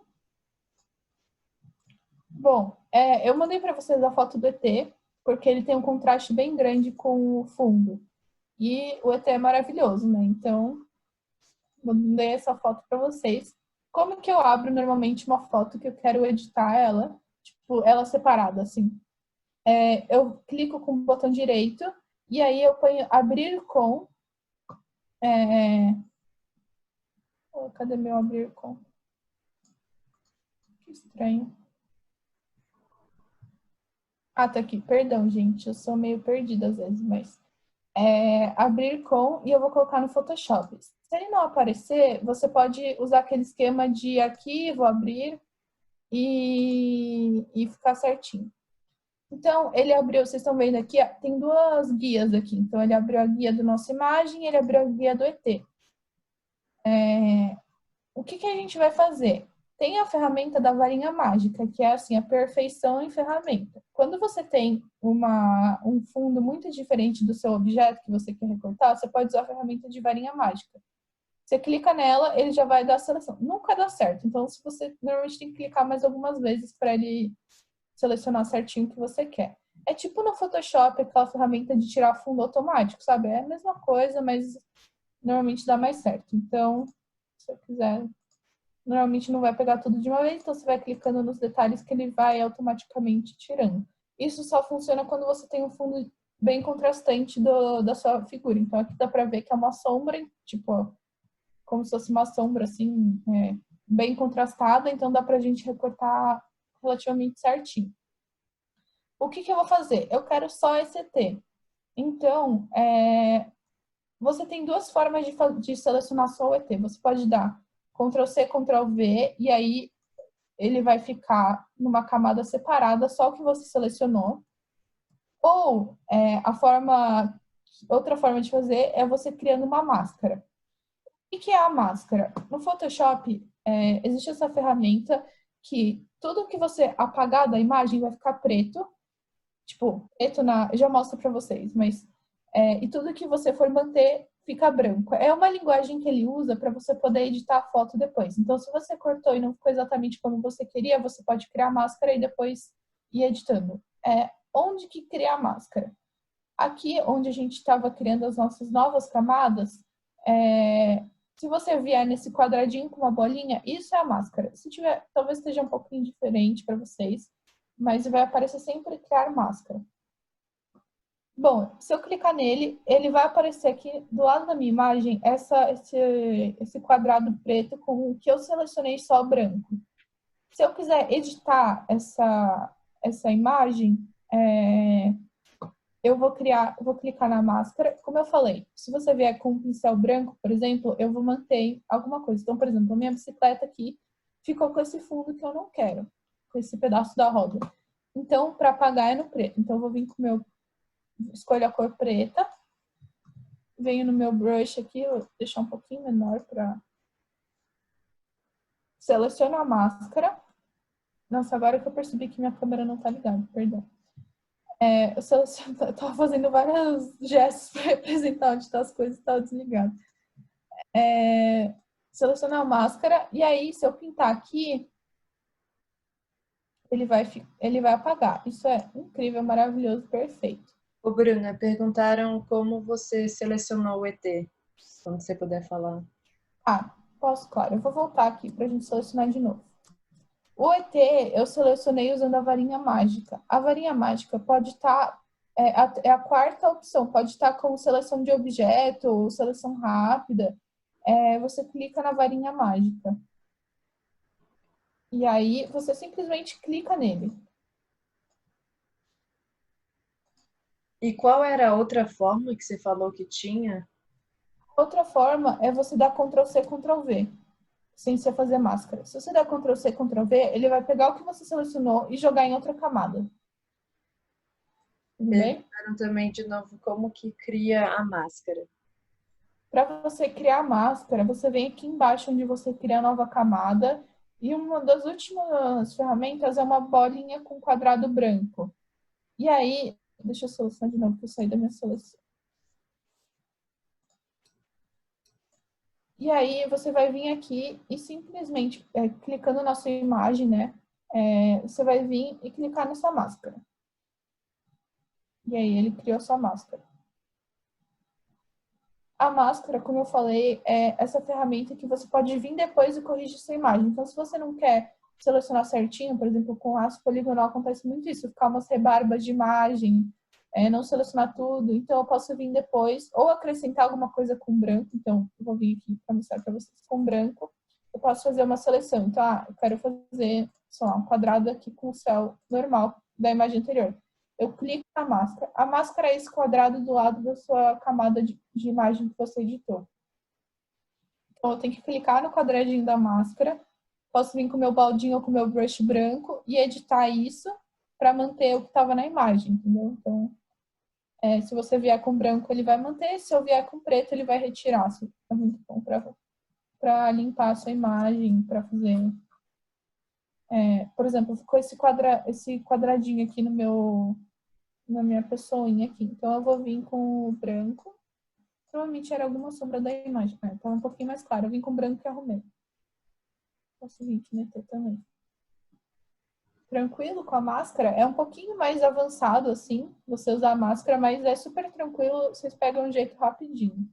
Bom, eu mandei para vocês a foto do ET, porque ele tem um contraste bem grande com o fundo. E o ET é maravilhoso, né? Então, mandei essa foto para vocês. Como que eu abro normalmente uma foto que eu quero editar ela, tipo, ela separada, assim? Eu clico com o botão direito e aí eu ponho abrir com. Cadê meu abrir com? Que estranho. Tá aqui. Perdão, gente. Eu sou meio perdida às vezes, mas... abrir com e eu vou colocar no Photoshop. Se ele não aparecer, você pode usar aquele esquema de arquivo, abrir e ficar certinho. Então, ele abriu, vocês estão vendo aqui, tem duas guias aqui. Então, ele abriu a guia do nossa imagem e ele abriu a guia do ET. O que a gente vai fazer? Tem a ferramenta da varinha mágica, que é assim, a perfeição em ferramenta. Quando você tem um fundo muito diferente do seu objeto que você quer recortar, você pode usar a ferramenta de varinha mágica. Você clica nela, ele já vai dar a seleção. Nunca dá certo. Então, se você normalmente tem que clicar mais algumas vezes para ele selecionar certinho o que você quer. É tipo no Photoshop, aquela ferramenta de tirar fundo automático, sabe? É a mesma coisa, mas normalmente dá mais certo. Então, se eu quiser, normalmente não vai pegar tudo de uma vez, então você vai clicando nos detalhes que ele vai automaticamente tirando. Isso só funciona quando você tem um fundo bem contrastante da sua figura. Então, aqui dá para ver que é uma sombra, tipo, como se fosse uma sombra, assim, bem contrastada, então dá pra gente recortar relativamente certinho. O que eu vou fazer? Eu quero só esse ET. Então, você tem duas formas de selecionar só o ET. Você pode dar Ctrl+C, Ctrl+V, e aí ele vai ficar numa camada separada, só o que você selecionou. Ou outra forma de fazer é você criando uma máscara. O que é a máscara? No Photoshop, existe essa ferramenta que tudo que você apagar da imagem vai ficar preto. Tipo, preto eu já mostro para vocês, mas... e tudo que você for manter fica branco. É uma linguagem que ele usa para você poder editar a foto depois. Então, se você cortou e não ficou exatamente como você queria, você pode criar a máscara e depois ir editando. Onde que cria a máscara? Aqui, onde a gente estava criando as nossas novas camadas, se você vier nesse quadradinho com uma bolinha, isso é a máscara. Se tiver, talvez esteja um pouquinho diferente para vocês, mas vai aparecer sempre criar máscara. Bom, se eu clicar nele, ele vai aparecer aqui do lado da minha imagem esse quadrado preto com o que eu selecionei só branco. Se eu quiser editar essa imagem, eu vou clicar na máscara. Como eu falei, se você vier com um pincel branco, por exemplo, eu vou manter alguma coisa. Então, por exemplo, a minha bicicleta aqui ficou com esse fundo que eu não quero, com esse pedaço da roda. Então, para apagar é no preto. Então, eu vou vir com o meu... Escolho a cor preta. Venho no meu brush aqui, vou deixar um pouquinho menor para... Seleciono a máscara. Nossa, agora que eu percebi que minha câmera não tá ligada, perdão. Eu tava fazendo vários gestos para representar onde estão as coisas e estava desligado. Selecionar a máscara, e aí, se eu pintar aqui, ele vai apagar. Isso é incrível, maravilhoso, perfeito. Ô, Bruna, perguntaram como você selecionou o ET. Quando você puder falar. Posso, claro. Eu vou voltar aqui para a gente selecionar de novo. O ET eu selecionei usando a varinha mágica. A varinha mágica pode estar... É a quarta opção. Pode estar com seleção de objeto ou seleção rápida. Você clica na varinha mágica. E aí, você simplesmente clica nele. E qual era a outra forma que você falou que tinha? Outra forma é você dar Ctrl+C, Ctrl+V, sem você fazer máscara. Se você der Ctrl+C, Ctrl+V, ele vai pegar o que você selecionou e jogar em outra camada. Tudo bem? Perguntaram também de novo como que cria a máscara. Para você criar a máscara, você vem aqui embaixo onde você cria a nova camada e uma das últimas ferramentas é uma bolinha com quadrado branco. E aí, deixa eu selecionar de novo para eu sair da minha seleção. E aí, você vai vir aqui e simplesmente, clicando na sua imagem, né? Você vai vir e clicar nessa máscara. E aí, ele criou a sua máscara. A máscara, como eu falei, é essa ferramenta que você pode vir depois e corrigir sua imagem. Então, se você não quer selecionar certinho, por exemplo, com laço poligonal acontece muito isso, ficar umas rebarbas de imagem, não selecionar tudo. Então, eu posso vir depois ou acrescentar alguma coisa com branco. Então, eu vou vir aqui para mostrar para vocês com branco. Eu posso fazer uma seleção. Então, eu quero fazer, sei lá, um quadrado aqui com o céu normal da imagem anterior. Eu clico na máscara. A máscara é esse quadrado do lado da sua camada de imagem que você editou. Então, eu tenho que clicar no quadradinho da máscara. Posso vir com o meu baldinho ou com o meu brush branco e editar isso para manter o que estava na imagem, entendeu? Então, se você vier com branco, ele vai manter. Se eu vier com preto, ele vai retirar. É muito bom para limpar a sua imagem, para fazer Por exemplo, ficou esse quadradinho aqui na minha pessoinha aqui. Então, eu vou vir com o branco. Provavelmente era alguma sombra da imagem. Tá um pouquinho mais claro. Eu vim com o branco e arrumei. Posso vir aqui meter também. Tranquilo com a máscara? É um pouquinho mais avançado, assim, você usar a máscara, mas é super tranquilo. Vocês pegam um jeito rapidinho.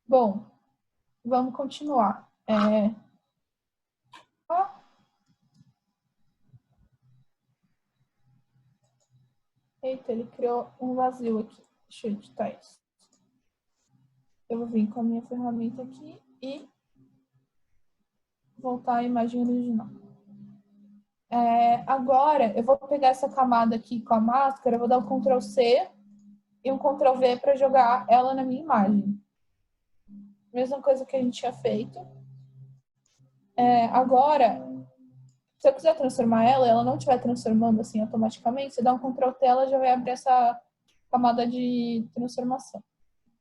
Bom, vamos continuar. Eita, ele criou um vazio aqui. Deixa eu editar isso. Eu vou vir com a minha ferramenta aqui e voltar à imagem original. Agora, eu vou pegar essa camada aqui com a máscara, eu vou dar um Ctrl+C e um Ctrl+V para jogar ela na minha imagem. Mesma coisa que a gente tinha feito. Agora, se eu quiser transformar ela não estiver transformando assim automaticamente, você dá um Ctrl+T, ela já vai abrir essa camada de transformação.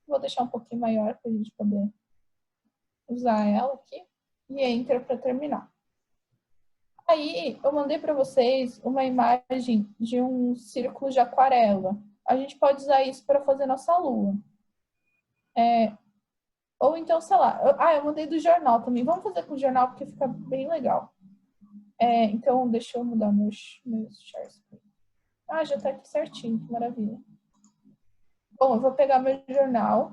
Vou deixar um pouquinho maior para a gente poder usar ela aqui. E Enter para terminar. Aí, eu mandei para vocês uma imagem de um círculo de aquarela. A gente pode usar isso para fazer nossa lua. Ou então, sei lá. Eu mandei do jornal também. Vamos fazer com o jornal porque fica bem legal. Então, deixa eu mudar meus share screen. Já está aqui certinho, que maravilha. Bom, eu vou pegar meu jornal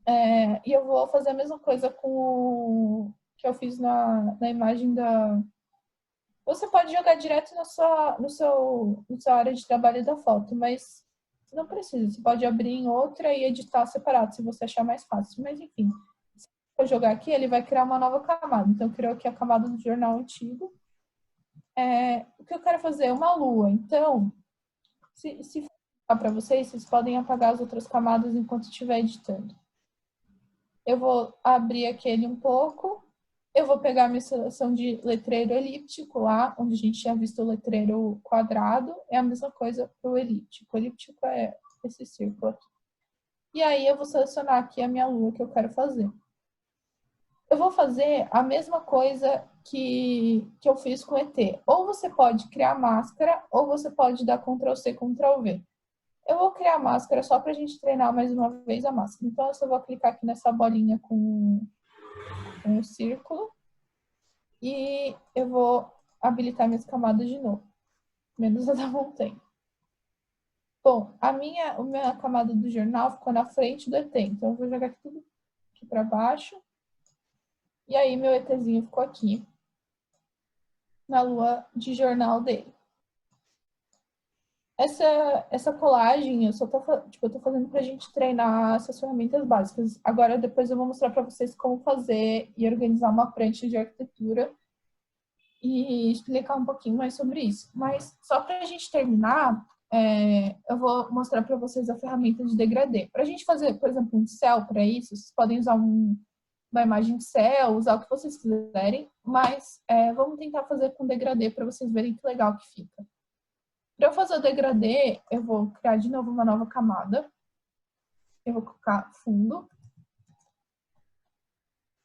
e eu vou fazer a mesma coisa com o que eu fiz na imagem da... Você pode jogar direto na sua área de trabalho da foto, mas não precisa. Você pode abrir em outra e editar separado, se você achar mais fácil. Mas, enfim, se eu jogar aqui, ele vai criar uma nova camada. Então, criou aqui a camada do jornal antigo. O que eu quero fazer é uma lua. Então, se ficar para vocês podem apagar as outras camadas enquanto estiver editando. Eu vou abrir aquele um pouco. Eu vou pegar a minha seleção de letreiro elíptico lá, onde a gente tinha visto o letreiro quadrado. É a mesma coisa para o elíptico. O elíptico é esse círculo aqui. E aí eu vou selecionar aqui a minha lua que eu quero fazer. Eu vou fazer a mesma coisa que eu fiz com o ET. Ou você pode criar máscara, ou você pode dar Ctrl+C, Ctrl+V. Eu vou criar a máscara só para a gente treinar mais uma vez a máscara. Então, eu só vou clicar aqui nessa bolinha com o círculo. E eu vou habilitar minhas camadas de novo. Menos a da montanha. Bom, a minha camada do jornal ficou na frente do ET. Então, eu vou jogar tudo aqui para baixo. E aí, meu ETzinho ficou aqui, na lua de jornal dele. Essa colagem, eu tô fazendo pra gente treinar essas ferramentas básicas. Agora, depois eu vou mostrar para vocês como fazer e organizar uma prancha de arquitetura e explicar um pouquinho mais sobre isso. Mas, só pra gente terminar, eu vou mostrar para vocês a ferramenta de degradê. Pra gente fazer, por exemplo, um céu para isso, vocês podem usar uma imagem de céu, usar o que vocês quiserem, mas vamos tentar fazer com degradê para vocês verem que legal que fica. Para eu fazer o degradê, eu vou criar de novo uma nova camada. Eu vou colocar fundo.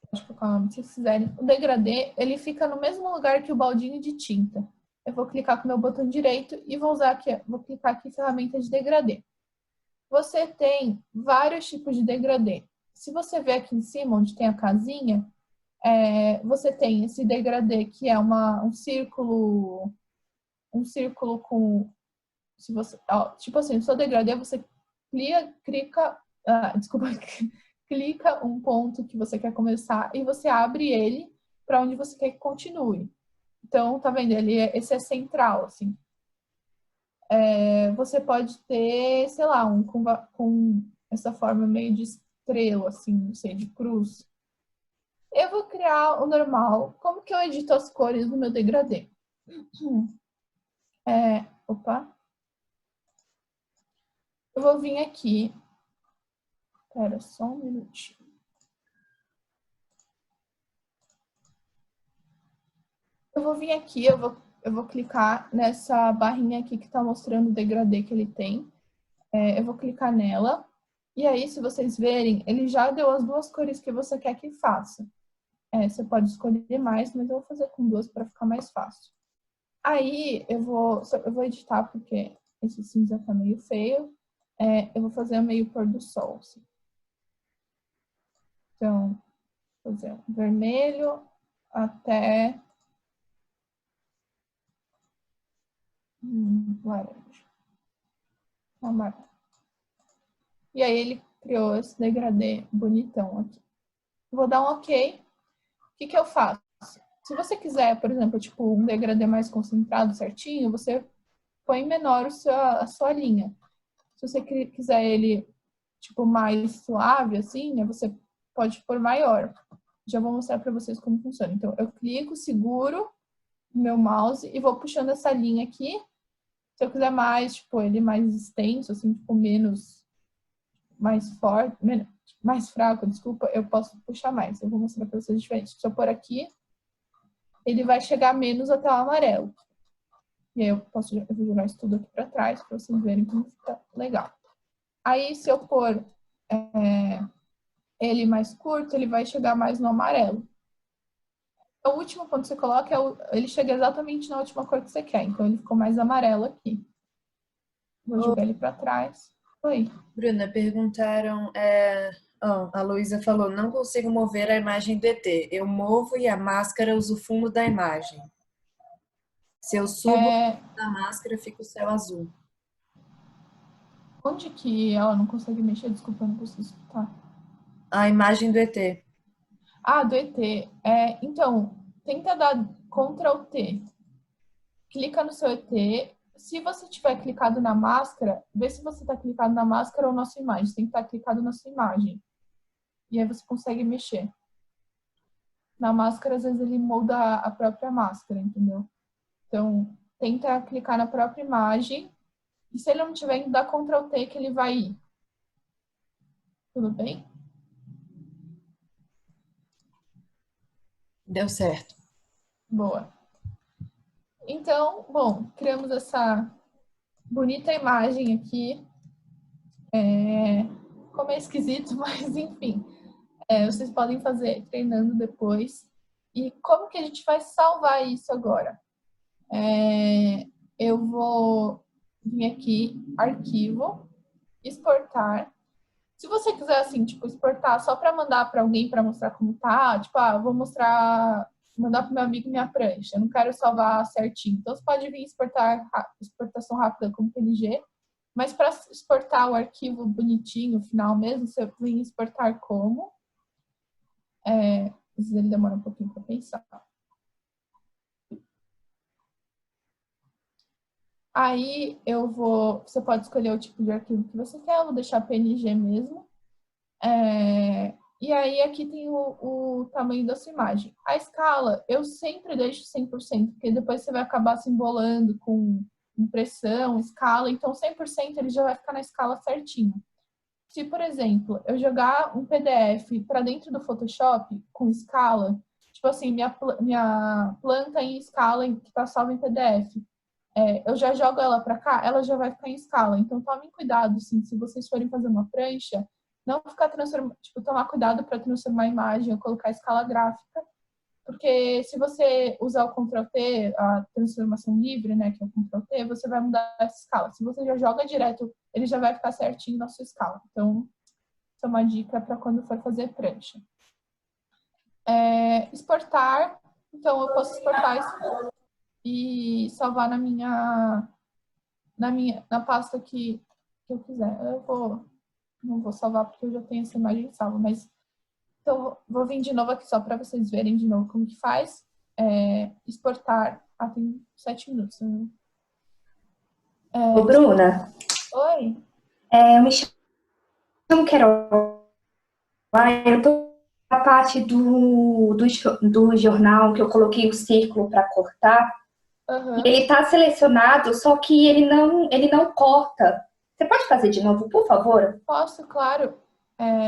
Pode colocar o nome que vocês quiserem. O degradê, ele fica no mesmo lugar que o baldinho de tinta. Eu vou clicar com o meu botão direito e vou clicar aqui em ferramenta de degradê. Você tem vários tipos de degradê. Se você ver aqui em cima, onde tem a casinha, você tem esse degradê que é um círculo com... tipo assim, no seu degradê, você clica um ponto que você quer começar e você abre ele para onde você quer que continue. Então, tá vendo? Esse é central, assim. Você pode ter, sei lá, com essa forma meio de estrela, assim, não sei, de cruz. Eu vou criar o normal. Como que eu edito as cores do meu degradê? Opa. Eu vou vir aqui. Espera só um minutinho. Eu vou vir aqui, eu vou clicar nessa barrinha aqui que está mostrando o degradê que ele tem. Eu vou clicar nela. E aí, se vocês verem, ele já deu as duas cores que você quer que faça. Você pode escolher mais, mas eu vou fazer com 2 para ficar mais fácil. Aí eu vou editar porque esse cinza tá meio feio. Eu vou fazer meio pôr do sol. Assim. Então, vou fazer vermelho até laranja. Amarelo. E aí ele criou esse degradê bonitão aqui. Vou dar um OK. O que eu faço? Se você quiser, por exemplo, tipo, um degradê mais concentrado certinho, você põe menor a sua linha. Se você quiser ele, tipo, mais suave, assim, né, você pode pôr maior. Já vou mostrar para vocês como funciona. Então, eu clico, seguro o meu mouse e vou puxando essa linha aqui. Se eu quiser mais, tipo, ele mais extenso, assim, tipo, mais forte, mais fraco, desculpa, eu posso puxar mais. Eu vou mostrar para vocês diferente. Se eu pôr aqui, ele vai chegar menos até o amarelo. E aí eu vou jogar isso tudo aqui para trás para vocês verem como fica legal. Aí se eu pôr ele mais curto, ele vai chegar mais no amarelo. O último ponto que você coloca, ele chega exatamente na última cor que você quer. Então ele ficou mais amarelo aqui. Vou jogar ele para trás. Oi. Bruna, perguntaram, a Luísa falou, não consigo mover a imagem do ET. Eu movo e a máscara usa o fundo da imagem. Se eu subo na máscara, fica o céu azul. Onde que ela não consegue mexer? Desculpa, eu não consigo escutar. A imagem do ET. Ah, do ET. Então, tenta dar Ctrl T. Clica no seu ET. Se você tiver clicado na máscara, vê se você está clicado na máscara ou na sua imagem. Você tem que estar clicado na sua imagem. E aí você consegue mexer. Na máscara, às vezes ele molda a própria máscara, entendeu? Então, tenta clicar na própria imagem. E se ele não tiver, dá Ctrl T que ele vai ir. Tudo bem? Deu certo. Boa. Então, bom, criamos essa bonita imagem aqui. Como é esquisito, mas enfim. Vocês podem fazer treinando depois. E como que a gente vai salvar isso agora? Eu vou vir aqui, arquivo, exportar. Se você quiser, assim, tipo, exportar só para mandar para alguém para mostrar como tá, tipo, vou mandar para meu amigo minha prancha. Eu não quero salvar certinho. Então, você pode vir exportação rápida como PNG. Mas para exportar o arquivo bonitinho, final mesmo, você vem exportar como. Às vezes ele demora um pouquinho para pensar. Aí você pode escolher o tipo de arquivo que você quer, eu vou deixar PNG mesmo. E aí aqui tem o tamanho da sua imagem. A escala, eu sempre deixo 100%, porque depois você vai acabar se embolando com impressão, escala, então 100% ele já vai ficar na escala certinho. Se, por exemplo, eu jogar um PDF para dentro do Photoshop com escala, tipo assim, minha planta em escala que está salva em PDF, eu já jogo ela para cá, ela já vai ficar em escala. Então, tomem cuidado, assim, se vocês forem fazer uma prancha, não ficar transformando, tipo, tomar cuidado para transformar a imagem ou colocar a escala gráfica, porque se você usar o Ctrl T, a transformação livre, né, que é o Ctrl T, você vai mudar essa escala. Se você já joga direto, ele já vai ficar certinho na sua escala. Então, isso é uma dica para quando for fazer prancha. Exportar, então eu posso exportar e salvar na pasta que eu quiser. Não vou salvar porque eu já tenho essa imagem salva, mas então vou vir de novo aqui só para vocês verem de novo como que faz. Exportar. Tem 7 minutos. Né? Ô, Bruna, Oi? eu me chamo Carol. Eu tô na parte do jornal que eu coloquei o círculo para cortar. Uhum. E ele está selecionado, só que ele não corta. Você pode fazer de novo, por favor? Posso, claro.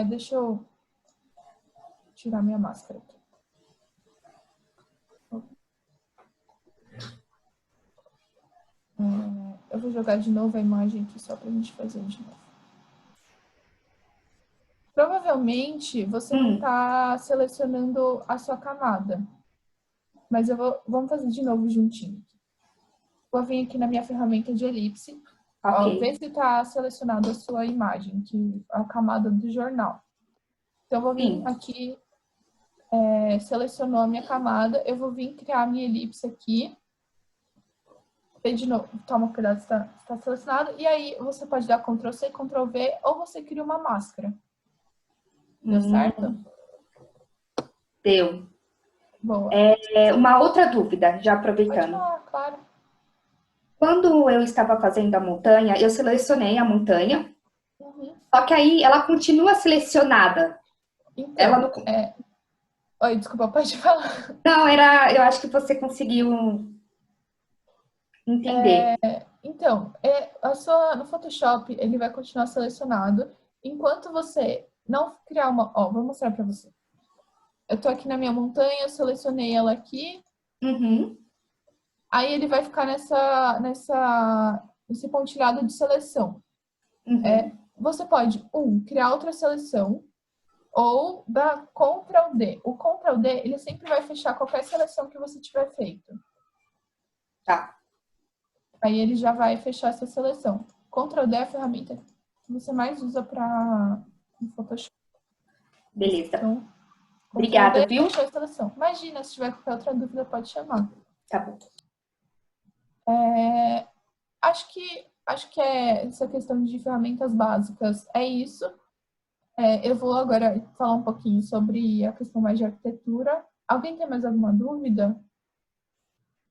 Deixa eu tirar minha máscara aqui. Eu vou jogar de novo a imagem aqui só pra gente fazer de novo. Provavelmente você não está selecionando a sua camada. Mas vamos fazer de novo juntinho. Vou vir aqui na minha ferramenta de elipse. Ok. Ver se está selecionada a sua imagem, que é a camada do jornal. Então, eu vou vir aqui, selecionou a minha camada, eu vou vir criar a minha elipse aqui. De novo, toma cuidado se está selecionado. E aí, você pode dar Ctrl+C, Ctrl+V, ou você cria uma máscara. Deu certo? Deu. Boa. Uma outra dúvida, já aproveitando. Pode falar, claro. Quando eu estava fazendo a montanha, eu selecionei a montanha, só que aí ela continua selecionada. Então, Ela não... Oi, desculpa, pode falar. Não, eu acho que você conseguiu entender. Então, no Photoshop, ele vai continuar selecionado, enquanto você não criar uma... Ó, vou mostrar para você. Eu tô aqui na minha montanha, eu selecionei ela aqui. Aí ele vai ficar nesse pontilhado de seleção. Você pode, criar outra seleção, ou dar Ctrl+D. O Ctrl+D, ele sempre vai fechar qualquer seleção que você tiver feito. Tá. Aí ele já vai fechar essa seleção. Ctrl+D é a ferramenta que você mais usa para o Photoshop. Beleza. Então, obrigada, viu? Fechou a seleção. Imagina, se tiver qualquer outra dúvida, pode chamar. Tá bom. Acho que essa questão de ferramentas básicas é isso. Eu vou agora falar um pouquinho sobre a questão mais de arquitetura. Alguém tem mais alguma dúvida?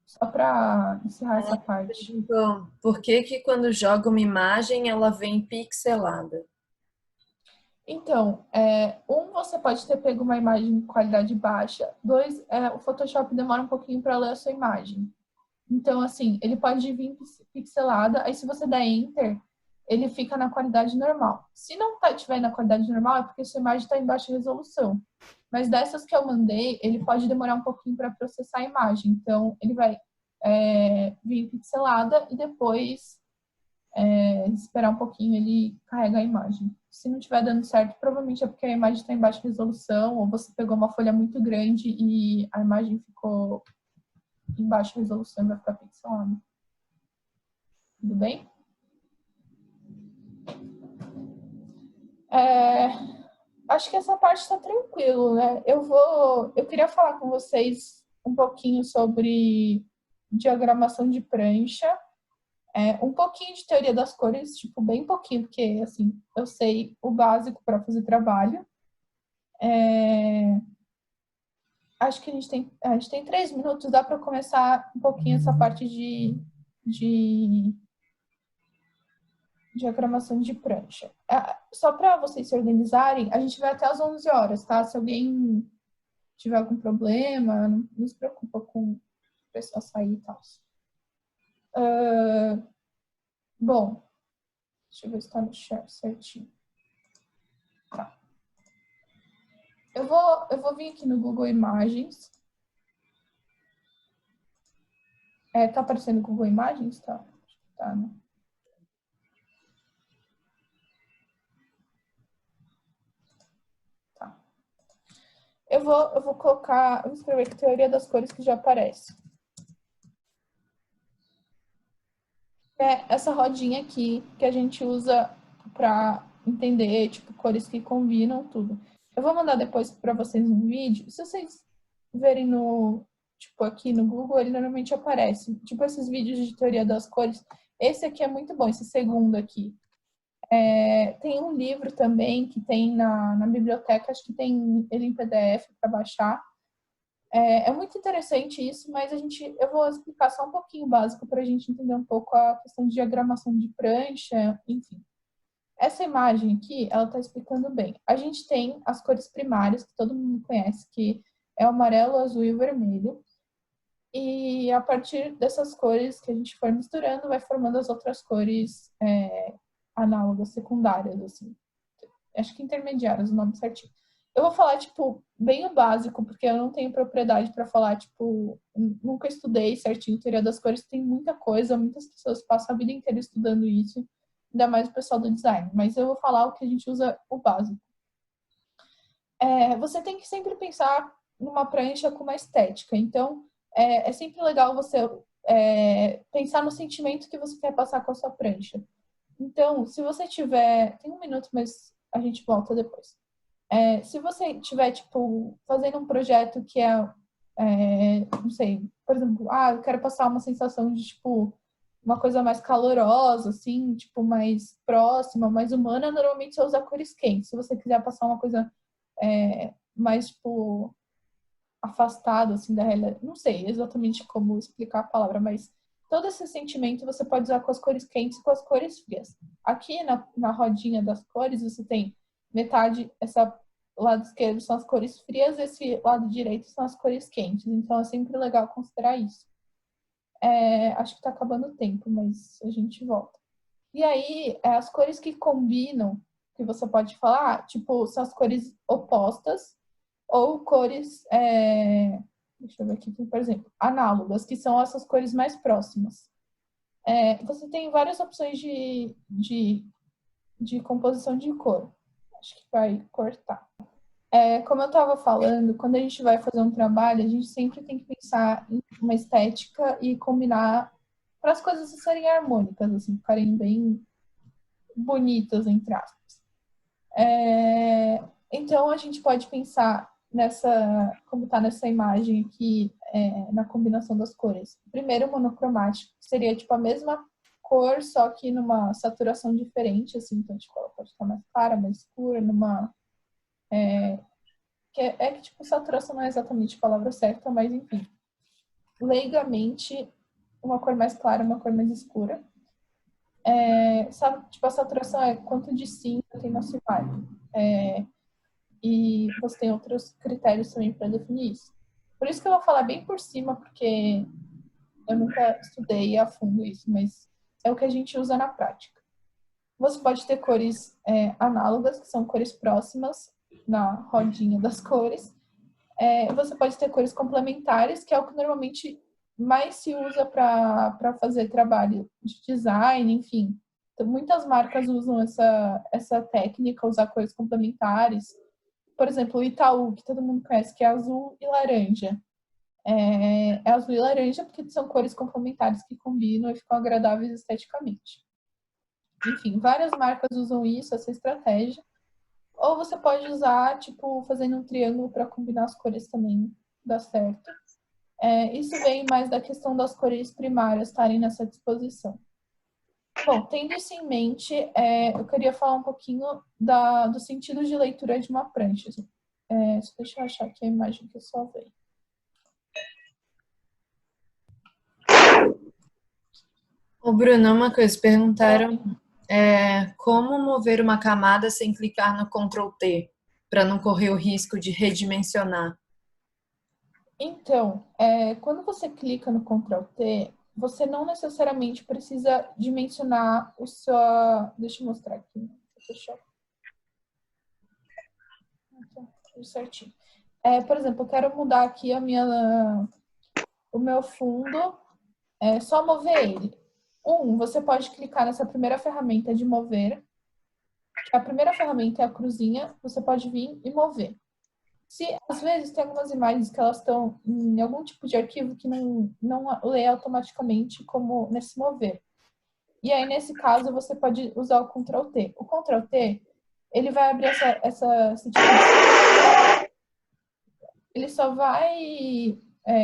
Só para encerrar essa parte. Então, por que quando joga uma imagem ela vem pixelada? Então, você pode ter pego uma imagem de qualidade baixa. 2, o Photoshop demora um pouquinho para ler a sua imagem. Então, assim, ele pode vir pixelada, aí se você der Enter, ele fica na qualidade normal. Se não estiver na qualidade normal, é porque sua imagem está em baixa resolução. Mas dessas que eu mandei, ele pode demorar um pouquinho para processar a imagem. Então, ele vai vir pixelada e depois esperar um pouquinho, ele carrega a imagem. Se não estiver dando certo, provavelmente é porque a imagem está em baixa resolução ou você pegou uma folha muito grande e a imagem ficou em baixa resolução e vai ficar pixelada. Tudo bem? Acho que essa parte está tranquilo, né? Eu queria falar com vocês um pouquinho sobre diagramação de prancha, um pouquinho de teoria das cores, tipo, bem pouquinho, porque, assim, eu sei o básico para fazer trabalho. Acho que a gente tem 3 minutos, dá para começar um pouquinho essa parte de diagramação de prancha. Só para vocês se organizarem, a gente vai até às 11 horas, tá? Se alguém tiver algum problema, não se preocupa com o pessoal sair e tal. Bom, deixa eu ver se está no share certinho. Tá. Eu vou vir aqui no Google Imagens. Tá aparecendo Google Imagens? Tá, né? Tá. Eu vou escrever aqui teoria das cores que já aparece. Essa rodinha aqui que a gente usa para entender, tipo, cores que combinam, tudo. Eu vou mandar depois para vocês um vídeo. Se vocês verem aqui no Google, ele normalmente aparece. Tipo, esses vídeos de teoria das cores. Esse aqui é muito bom, esse segundo aqui. Tem um livro também que tem na biblioteca, acho que tem ele em PDF para baixar. É muito interessante isso, mas eu vou explicar só um pouquinho básico para a gente entender um pouco a questão de diagramação de prancha, enfim. Essa imagem aqui, ela está explicando bem. A gente tem as cores primárias, que todo mundo conhece, que é o amarelo, o azul e o vermelho. E a partir dessas cores que a gente for misturando, vai formando as outras cores análogas, secundárias, assim. Acho que intermediárias, o nome certinho. Eu vou falar, tipo, bem o básico, porque eu não tenho propriedade para falar, tipo, nunca estudei certinho teoria das cores, tem muita coisa, muitas pessoas passam a vida inteira estudando isso, ainda mais o pessoal do design. Mas eu vou falar o que a gente usa, o básico. você tem que sempre pensar numa prancha com uma estética. Então, é sempre legal você pensar no sentimento que você quer passar com a sua prancha. Então, se você tiver... Tem um minuto, mas a gente volta depois. Se você tiver, tipo, fazendo um projeto que não sei, por exemplo, eu quero passar uma sensação de, tipo, uma coisa mais calorosa, assim, tipo, mais próxima, mais humana, normalmente você usa cores quentes. Se você quiser passar uma coisa mais, tipo, afastada, assim, da realidade. Não sei exatamente como explicar a palavra, mas todo esse sentimento você pode usar com as cores quentes e com as cores frias. Aqui na rodinha das cores, você tem metade, essa lado esquerdo são as cores frias, esse lado direito são as cores quentes. Então, é sempre legal considerar isso. Acho que tá acabando o tempo, mas a gente volta. E aí, as cores que combinam, que você pode falar, tipo, são as cores opostas ou cores, deixa eu ver aqui, por exemplo, análogas, que são essas cores mais próximas. Você tem várias opções de composição de cor. Acho que vai cortar. Como eu estava falando, quando a gente vai fazer um trabalho, a gente sempre tem que pensar em uma estética e combinar para as coisas serem harmônicas, assim, ficarem bem bonitas, entre aspas. Então, a gente pode pensar como está nessa imagem aqui, na combinação das cores. Primeiro, monocromático, que seria tipo a mesma cor, só que numa saturação diferente, assim, então tipo, ela pode estar mais clara, mais escura, que tipo, saturação não é exatamente a palavra certa, mas enfim. Leigamente, uma cor mais clara, uma cor mais escura. Sabe, tipo, a saturação é quanto de cinza tem na sua imagem. E você tem outros critérios também para definir isso. Por isso que eu vou falar bem por cima, porque eu nunca estudei a fundo isso, mas é o que a gente usa na prática. Você pode ter cores análogas, que são cores próximas na rodinha das cores. Você pode ter cores complementares, que é o que normalmente mais se usa para fazer trabalho de design, enfim. Então, muitas marcas usam essa técnica, usar cores complementares. Por exemplo, o Itaú, que todo mundo conhece, que é azul e laranja. É azul e laranja porque são cores complementares que combinam e ficam agradáveis esteticamente. Enfim, várias marcas usam isso, essa estratégia. Ou você pode usar, tipo, fazendo um triângulo para combinar as cores também, dá certo. Isso vem mais da questão das cores primárias estarem nessa disposição. Bom, tendo isso em mente, eu queria falar um pouquinho do sentido de leitura de uma prancha. Deixa eu achar aqui a imagem que eu salvei. Ô, Bruno, uma coisa, perguntaram como mover uma camada sem clicar no Ctrl T, para não correr o risco de redimensionar. Então, quando você clica no Ctrl T, você não necessariamente precisa dimensionar o seu... Deixa eu mostrar aqui. Deixa eu... certinho. Por exemplo, eu quero mudar aqui o meu fundo, só mover ele. Você pode clicar nessa primeira ferramenta de mover, que a primeira ferramenta é a cruzinha, você pode vir e mover. Se, às vezes, tem algumas imagens que elas estão em algum tipo de arquivo que não lê automaticamente como nesse mover. E aí, nesse caso, você pode usar o Ctrl T. O Ctrl T, ele vai abrir esse tipo de... Ele só vai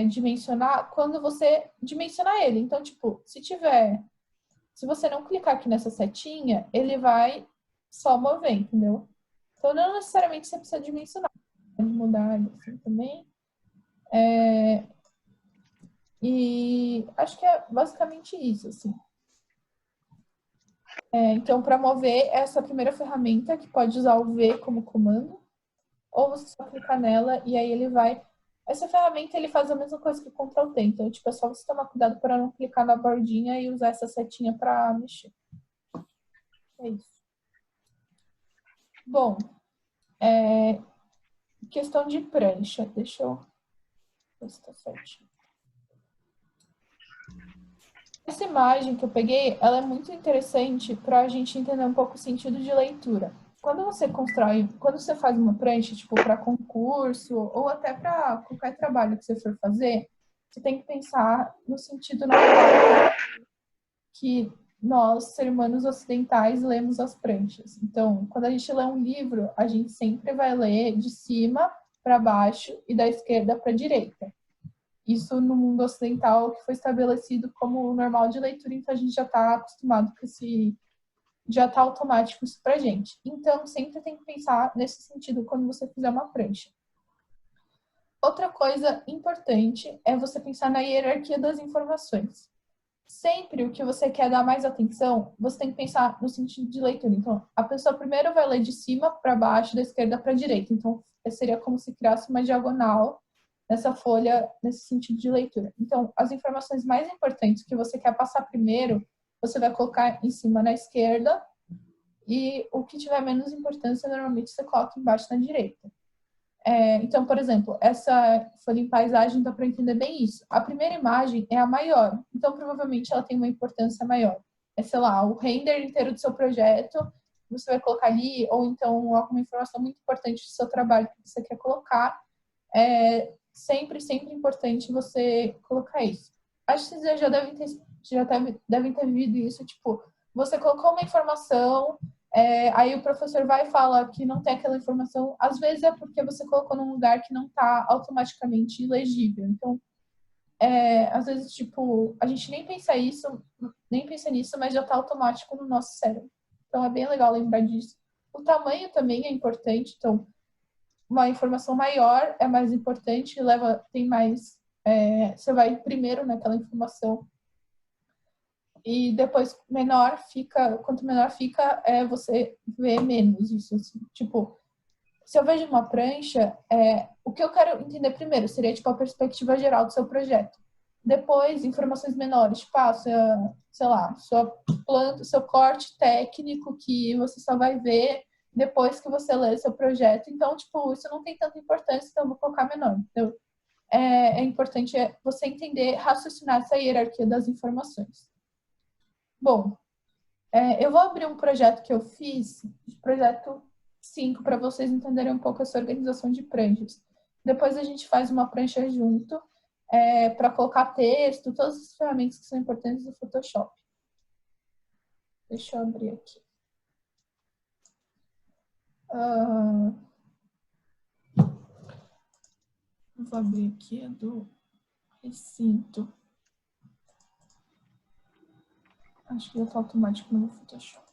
dimensionar quando você dimensionar ele. Então, tipo, se você não clicar aqui nessa setinha, ele vai só mover, entendeu? Então, não necessariamente você precisa dimensionar. Pode mudar assim também. E acho que é basicamente isso, assim. Então, para mover essa primeira ferramenta, que pode usar o V como comando, ou você só clicar nela e aí ele vai... Essa ferramenta, ele faz a mesma coisa que o Ctrl T. Então, tipo, é só você tomar cuidado para não clicar na bordinha e usar essa setinha para mexer. É isso. Bom, questão de prancha. Deixa eu ver se tá certinho. Essa imagem que eu peguei, ela é muito interessante para a gente entender um pouco o sentido de leitura. quando você faz uma prancha, tipo, para concurso ou até para qualquer trabalho que você for fazer, você tem que pensar no sentido natural que nós, seres humanos ocidentais, lemos as pranchas. Então, quando a gente lê um livro, a gente sempre vai ler de cima para baixo e da esquerda para a direita. Isso no mundo ocidental que foi estabelecido como o normal de leitura, então a gente já está acostumado com esse... já está automático isso para gente. Então, sempre tem que pensar nesse sentido quando você fizer uma prancha. Outra coisa importante é você pensar na hierarquia das informações. Sempre o que você quer dar mais atenção, você tem que pensar no sentido de leitura. Então, a pessoa primeiro vai ler de cima para baixo, da esquerda para a direita. Então, seria como se criasse uma diagonal nessa folha, nesse sentido de leitura. Então, as informações mais importantes que você quer passar primeiro, você vai colocar em cima na esquerda, e o que tiver menos importância, normalmente você coloca embaixo na direita. Então, por exemplo, essa folha em paisagem dá para entender bem isso. A primeira imagem é a maior, então provavelmente ela tem uma importância maior. Sei lá, o render inteiro do seu projeto, você vai colocar ali, ou então alguma informação muito importante do seu trabalho que você quer colocar. É sempre importante você colocar isso. Acho que vocês já devem ter vivido isso, tipo, você colocou uma informação, aí o professor vai e fala que não tem aquela informação. Às vezes é porque você colocou num lugar que não está automaticamente legível. Então, às vezes, tipo, a gente nem pensa nisso, mas já está automático no nosso cérebro. Então, é bem legal lembrar disso. O tamanho também é importante. Então, uma informação maior é mais importante, tem mais... você vai primeiro naquela informação. E depois, quanto menor fica, você vê menos isso. Assim. Tipo, se eu vejo uma prancha, o que eu quero entender primeiro seria, tipo, a perspectiva geral do seu projeto. Depois, informações menores, tipo, sei lá, seu corte técnico que você só vai ver depois que você lê seu projeto. Então, tipo, isso não tem tanta importância, então eu vou colocar menor. Então, é importante você entender, raciocinar essa hierarquia das informações. Bom, eu vou abrir um projeto que eu fiz, projeto 5, para vocês entenderem um pouco essa organização de pranchas. Depois a gente faz uma prancha junto, para colocar texto, todas as ferramentas que são importantes do Photoshop. Deixa eu abrir aqui. Vou abrir aqui a do recinto. Acho que já está automático no Photoshop.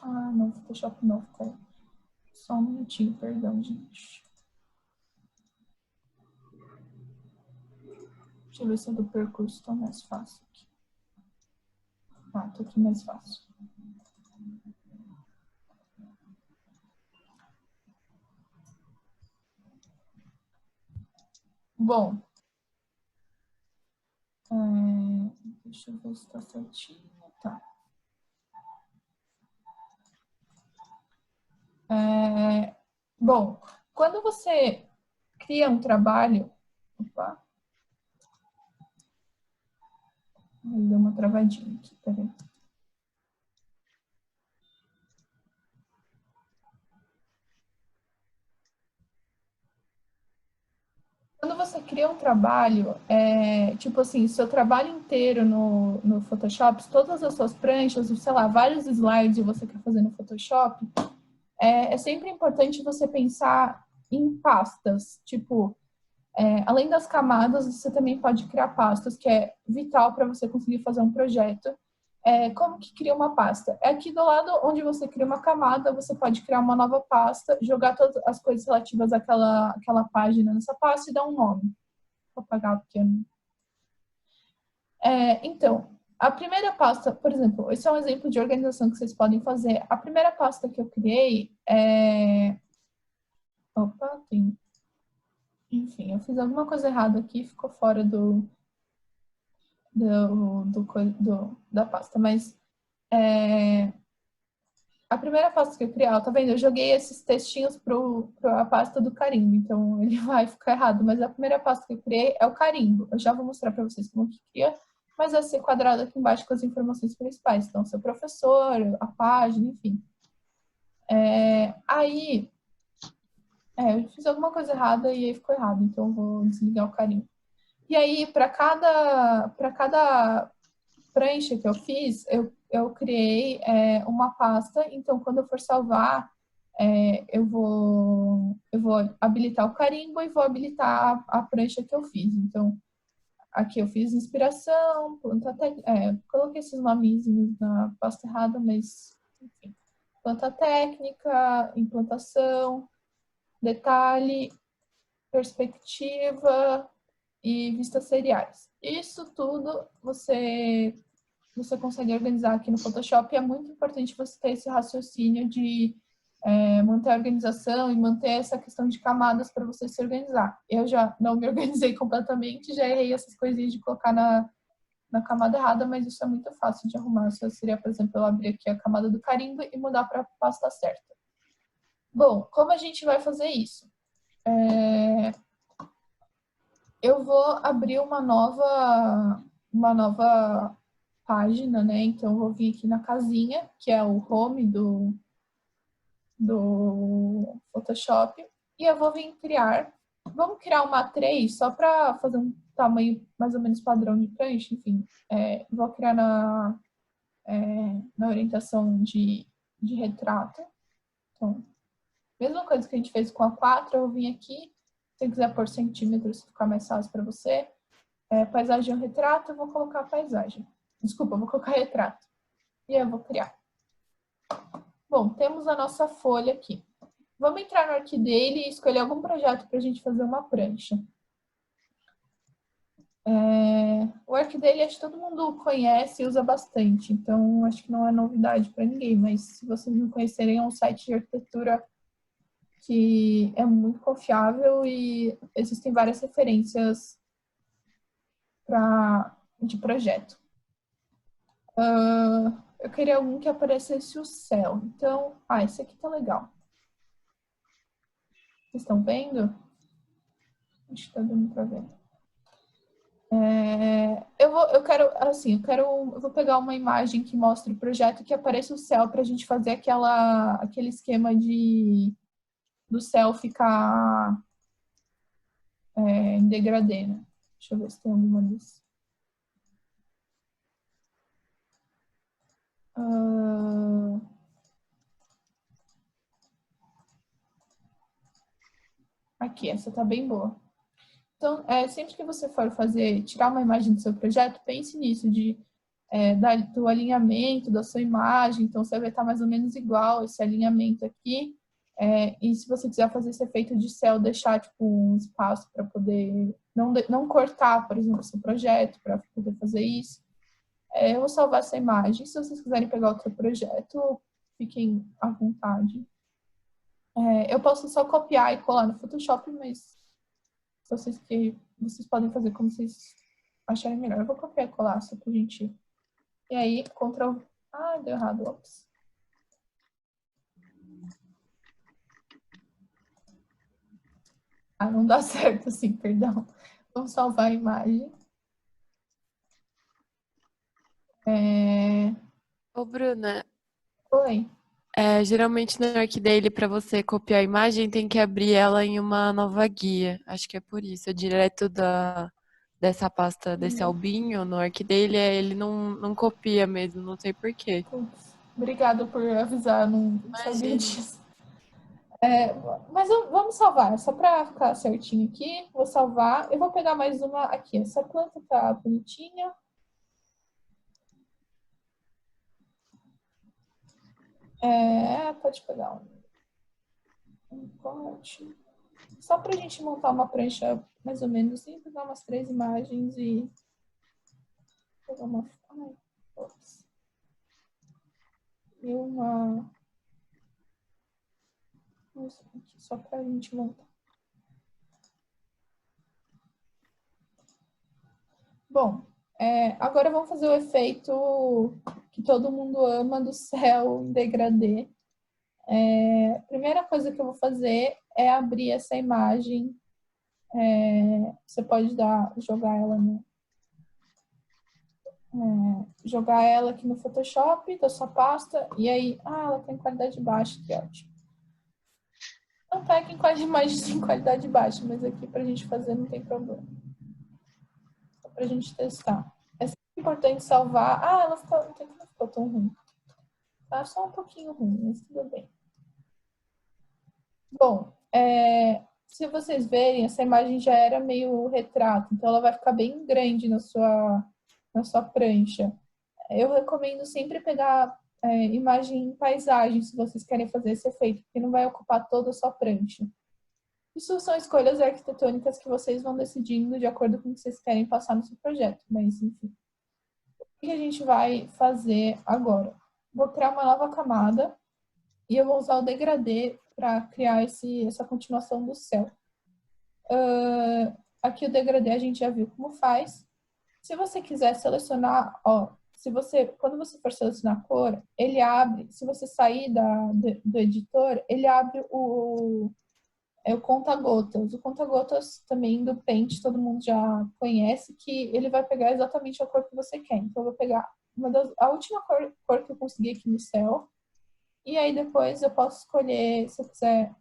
Ah, não, Photoshop não, peraí. Só um minutinho, perdão, gente. Deixa eu ver se a do percurso está mais fácil aqui. Ah, tá aqui mais fácil. Bom, deixa eu ver se está certinho. Tá. Bom, quando você cria um trabalho... Opa! Deu uma travadinha aqui, peraí. Quando você cria um trabalho, tipo assim, seu trabalho inteiro no Photoshop, todas as suas pranchas, sei lá, vários slides que você quer fazer no Photoshop, é sempre importante você pensar em pastas. Tipo, além das camadas, você também pode criar pastas, que é vital para você conseguir fazer um projeto. Como que cria uma pasta? Aqui do lado onde você cria uma camada, você pode criar uma nova pasta, jogar todas as coisas relativas àquela página nessa pasta e dar um nome. Vou apagar porque eu não... Então, a primeira pasta, por exemplo, esse é um exemplo de organização que vocês podem fazer. A primeira pasta que eu criei Opa, tem... Enfim, eu fiz alguma coisa errada aqui, ficou fora da pasta, mas a primeira pasta que eu criei, tá vendo? Eu joguei esses textinhos para a pasta do carimbo, então ele vai ficar errado, mas a primeira pasta que eu criei é o carimbo. Eu já vou mostrar para vocês como que cria, mas vai ser quadrado aqui embaixo com as informações principais. Então, seu professor, a página, enfim. Eu fiz alguma coisa errada e aí ficou errado, então eu vou desligar o carimbo. E aí, para cada prancha que eu fiz, eu criei uma pasta, então quando eu for salvar, eu vou habilitar o carimbo e vou habilitar a prancha que eu fiz. Então, aqui eu fiz inspiração, planta coloquei esses nomezinhos na pasta errada, mas enfim. Planta técnica, implantação, detalhe, perspectiva e vistas seriais. Isso tudo você consegue organizar aqui no Photoshop, e é muito importante você ter esse raciocínio de manter a organização e manter essa questão de camadas para você se organizar. Eu já não me organizei completamente, já errei essas coisinhas de colocar na camada errada, mas isso é muito fácil de arrumar. Só seria, por exemplo, eu abrir aqui a camada do carimbo e mudar para a pasta certa. Bom, como a gente vai fazer isso? Eu vou abrir uma nova página, né? Então, eu vou vir aqui na casinha, que é o home do Photoshop, e eu vou vir criar. Vamos criar uma 3 só para fazer um tamanho mais ou menos padrão de prancha, enfim. Vou criar na orientação de retrato. Então, mesma coisa que a gente fez com a 4, eu vim aqui. Se você quiser pôr centímetros, ficar mais fácil para você. Paisagem ou retrato, eu vou colocar paisagem. Desculpa, eu vou colocar retrato. E eu vou criar. Bom, temos a nossa folha aqui. Vamos entrar no Archidale e escolher algum projeto para a gente fazer uma prancha. O Archidale acho que todo mundo conhece e usa bastante, então acho que não é novidade para ninguém, mas se vocês não conhecerem, é um site de arquitetura que é muito confiável e existem várias referências de projeto. Eu queria algum que aparecesse o céu. Então, esse aqui tá legal. Vocês estão vendo? Acho que tá dando para ver. Eu vou pegar uma imagem que mostre o projeto que apareça o céu para a gente fazer aquele esquema do céu ficar em degradê, né? Deixa eu ver se tem alguma disso. Aqui, essa tá bem boa. Então, sempre que você for tirar uma imagem do seu projeto, pense nisso, do alinhamento da sua imagem. Então, você vai estar mais ou menos igual esse alinhamento aqui. E se você quiser fazer esse efeito de céu, deixar tipo, um espaço para poder não cortar, por exemplo, o seu projeto, para poder fazer isso. Eu vou salvar essa imagem. Se vocês quiserem pegar outro projeto, fiquem à vontade. Eu posso só copiar e colar no Photoshop, mas vocês podem fazer como vocês acharem melhor. Eu vou copiar e colar só pra gente. E aí, Ctrl. Deu errado. Ops. Não dá certo assim, perdão. Vamos salvar a imagem. Ô, Bruna. Oi. Geralmente no Archidale, para você copiar a imagem, tem que abrir ela em uma nova guia. Acho que é por isso. É direto dessa pasta, desse albinho no Archidale, ele não copia mesmo, não sei por quê. Obrigada por avisar, não sabia disso. Mas vamos salvar, só para ficar certinho aqui. Vou salvar. Eu vou pegar mais uma aqui. Essa planta tá bonitinha. Pode pegar um corte. Só para a gente montar uma prancha mais ou menos assim, pegar umas 3 imagens e pegar uma. E uma. Isso aqui, só para a gente montar. Bom, agora vamos fazer o efeito que todo mundo ama do céu em degradê. A primeira coisa que eu vou fazer é abrir essa imagem. Você pode jogar ela jogar ela aqui no Photoshop da sua pasta, e aí, ela tem qualidade baixa, que ótimo. Não peguem com as imagens em qualidade baixa, mas aqui pra gente fazer não tem problema. Só pra gente testar. É sempre importante salvar. Ela ficou, não ficou tão ruim. Tá só um pouquinho ruim, mas tudo bem. Bom, se vocês verem, essa imagem já era meio retrato, então ela vai ficar bem grande na sua prancha. Eu recomendo sempre pegar imagem em paisagem, se vocês querem fazer esse efeito, porque não vai ocupar toda a sua prancha. Isso são escolhas arquitetônicas que vocês vão decidindo de acordo com o que vocês querem passar no seu projeto, mas enfim. O que a gente vai fazer agora? Vou criar uma nova camada e eu vou usar o degradê para criar essa continuação do céu. Aqui o degradê a gente já viu como faz. Se você quiser selecionar, quando você for selecionar a cor, ele abre, se você sair do editor, ele abre o conta-gotas. O conta-gotas também do Paint, todo mundo já conhece, que ele vai pegar exatamente a cor que você quer. Então, eu vou pegar a última cor que eu consegui aqui no céu, e aí depois eu posso escolher, se eu quiser.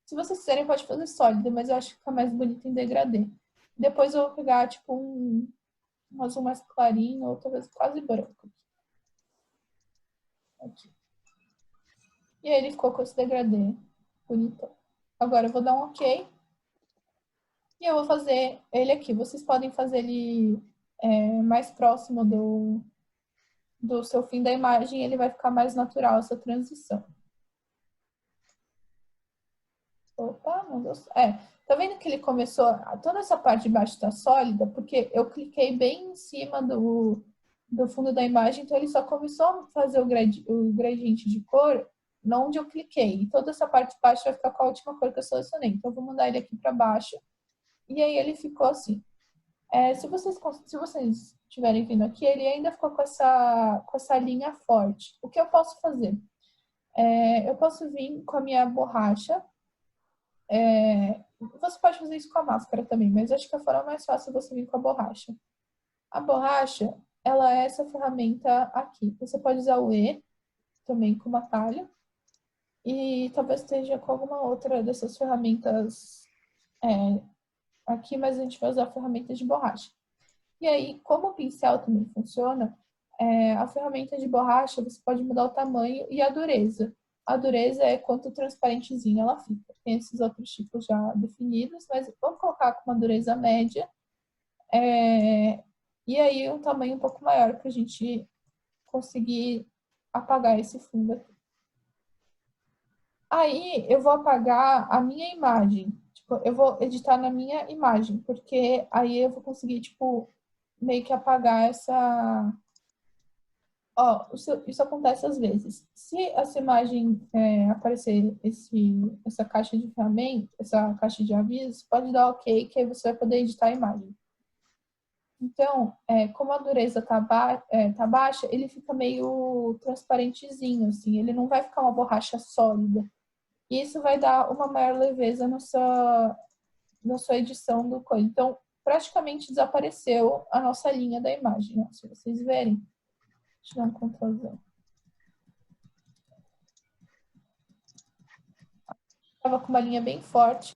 Se vocês quiserem, pode fazer sólido, mas eu acho que fica mais bonito em degradê. Depois eu vou pegar, tipo, um azul mais clarinho, ou talvez quase branco. Aqui. E aí ele ficou com esse degradê bonitão. Agora eu vou dar um OK. E eu vou fazer ele aqui. Vocês podem fazer ele mais próximo do seu fim da imagem, ele vai ficar mais natural essa transição. Opa, não deu certo. Tá vendo que ele começou, toda essa parte de baixo tá sólida, porque eu cliquei bem em cima do fundo da imagem, então ele só começou a fazer o gradiente de cor onde eu cliquei. E toda essa parte de baixo vai ficar com a última cor que eu selecionei. Então eu vou mandar ele aqui para baixo. E aí ele ficou assim. Se vocês estiverem vindo aqui, ele ainda ficou com essa linha forte. O que eu posso fazer? Eu posso vir com a minha borracha. Você pode fazer isso com a máscara também, mas acho que a forma mais fácil é você vir com a borracha. A borracha, ela é essa ferramenta aqui. Você pode usar o E também como atalho. E talvez esteja com alguma outra dessas ferramentas aqui, mas a gente vai usar a ferramenta de borracha. E aí, como o pincel também funciona, a ferramenta de borracha você pode mudar o tamanho e a dureza. A dureza é quanto transparentezinha ela fica. Tem esses outros tipos já definidos, mas vamos colocar com uma dureza média. E aí um tamanho um pouco maior para a gente conseguir apagar esse fundo aqui. Aí eu vou apagar a minha imagem. Tipo, eu vou editar na minha imagem, porque aí eu vou conseguir, tipo, meio que apagar essa... isso acontece às vezes. Se essa imagem aparecer essa caixa de ferramenta, essa caixa de avisos, pode dar OK, que aí você vai poder editar a imagem. Então, como a dureza tá baixa, ele fica meio transparentezinho, assim. Ele não vai ficar uma borracha sólida. E isso vai dar uma maior leveza na sua edição do coisa. Então, praticamente desapareceu a nossa linha da imagem. Se vocês verem. Deixa eu dar um Ctrl Z. Estava com uma linha bem forte.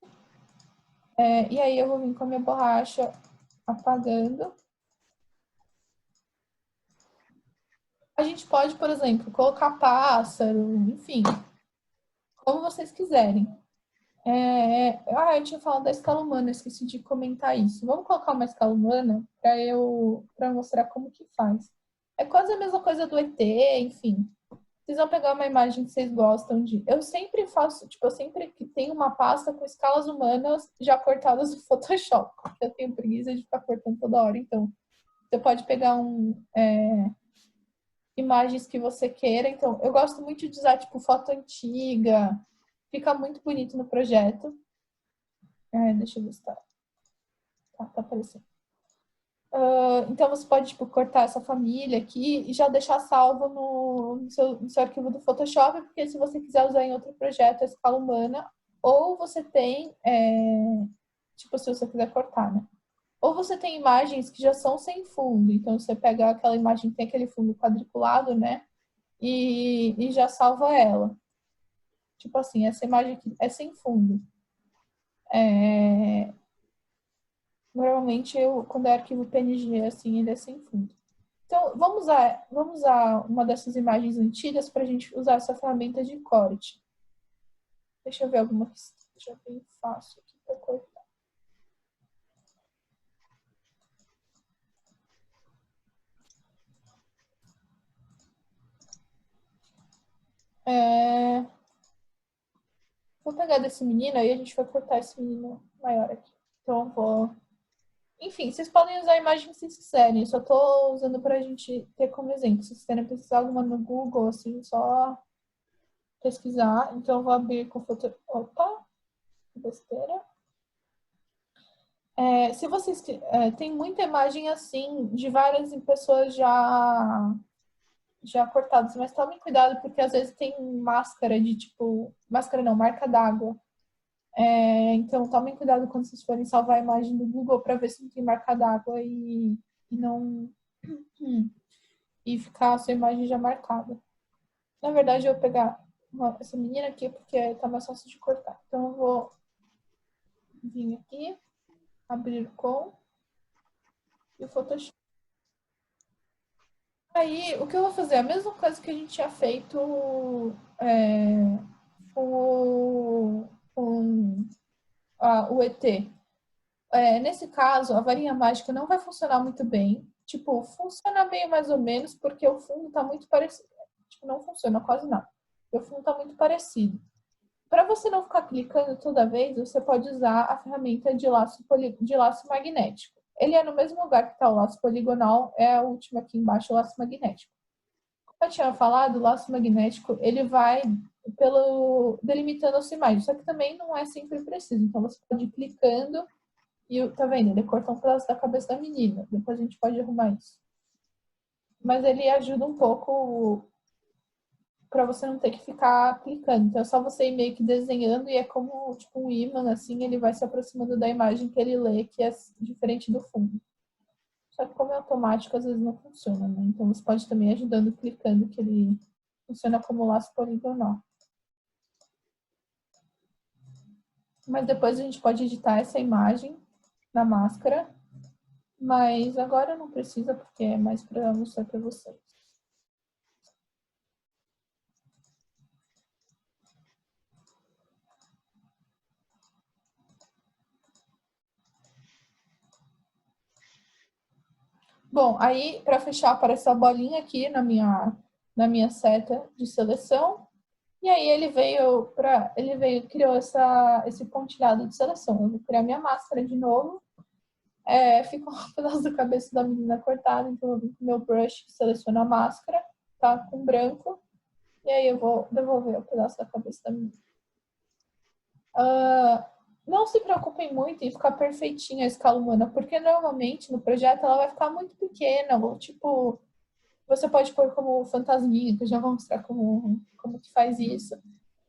E aí eu vou vir com a minha borracha apagando. A gente pode, por exemplo, colocar pássaro, enfim, como vocês quiserem. Eu tinha falado da escala humana, esqueci de comentar isso. Vamos colocar uma escala humana para mostrar como que faz. É quase a mesma coisa do ET, enfim. Vocês vão pegar uma imagem que vocês gostam de... Eu sempre faço, eu sempre que tenho uma pasta com escalas humanas já cortadas no Photoshop, porque eu tenho preguiça de ficar cortando toda hora. Então, você pode pegar imagens que você queira. Então, eu gosto muito de usar, tipo, foto antiga. Fica muito bonito no projeto. Deixa eu ver se tá aparecendo. Então, você pode, tipo, cortar essa família aqui e já deixar salvo no seu arquivo do Photoshop, porque se você quiser usar em outro projeto a escala humana, ou você tem, tipo, se você quiser cortar, né? Ou você tem imagens que já são sem fundo, então você pega aquela imagem que tem aquele fundo quadriculado, né? E já salva ela. Tipo assim, essa imagem aqui é sem fundo. Normalmente, quando é arquivo PNG, assim, ele é sem fundo. Então, vamos usar uma dessas imagens antigas para a gente usar essa ferramenta de corte. Deixa eu ver alguma que seja bem fácil aqui para cortar. Vou pegar desse menino aí a gente vai cortar esse menino maior aqui. Então, vou... Enfim, vocês podem usar a imagem que vocês quiserem. Eu só estou usando para a gente ter como exemplo. Se vocês quiserem pesquisar alguma no Google, assim, só pesquisar. Então, eu vou abrir com foto... Opa! Besteira. Se vocês... tem muita imagem, assim, de várias pessoas já cortadas. Mas tomem cuidado, porque às vezes tem máscara de, tipo... Máscara não, marca d'água. Então, tomem cuidado quando vocês forem salvar a imagem do Google para ver se não tem marca d'água e não e ficar a sua imagem já marcada. Na verdade, eu vou pegar essa menina aqui porque tá mais fácil de cortar. Então, eu vou vir aqui, abrir com e o Photoshop. Aí, o que eu vou fazer? A mesma coisa que a gente tinha feito com o ET. Nesse caso, a varinha mágica não vai funcionar muito bem. Tipo, funciona meio mais ou menos, porque o fundo tá muito parecido. Tipo, não funciona quase nada. O fundo tá muito parecido. Para você não ficar clicando toda vez, você pode usar a ferramenta de laço magnético. Ele é no mesmo lugar que está o laço poligonal, é a última aqui embaixo, o laço magnético. Como eu tinha falado, o laço magnético, ele vai delimitando a sua imagem, só que também não é sempre preciso. Então, você pode ir clicando e, tá vendo? Ele corta um pedaço da cabeça da menina. Depois a gente pode arrumar isso. Mas ele ajuda um pouco para você não ter que ficar clicando. Então é só você ir meio que desenhando e é como tipo um ímã, assim, ele vai se aproximando da imagem que ele lê, que é diferente do fundo. Só que como é automático, às vezes não funciona, né? Então você pode também ir ajudando clicando, que ele funciona como laço poligonal. Mas depois a gente pode editar essa imagem na máscara. Mas agora não precisa, porque é mais para mostrar para vocês. Bom, aí para fechar aparece a bolinha aqui na minha seta de seleção. E aí criou esse pontilhado de seleção. Eu vou criar minha máscara de novo. Ficou um pedaço da cabeça da menina cortada, então eu vim com o meu brush, seleciono a máscara, tá com branco. E aí eu vou devolver o pedaço da cabeça da menina. Não se preocupem muito em ficar perfeitinha a escala humana, porque normalmente no projeto ela vai ficar muito pequena, ou tipo, você pode pôr como fantasminha, que eu já vou mostrar como que faz isso.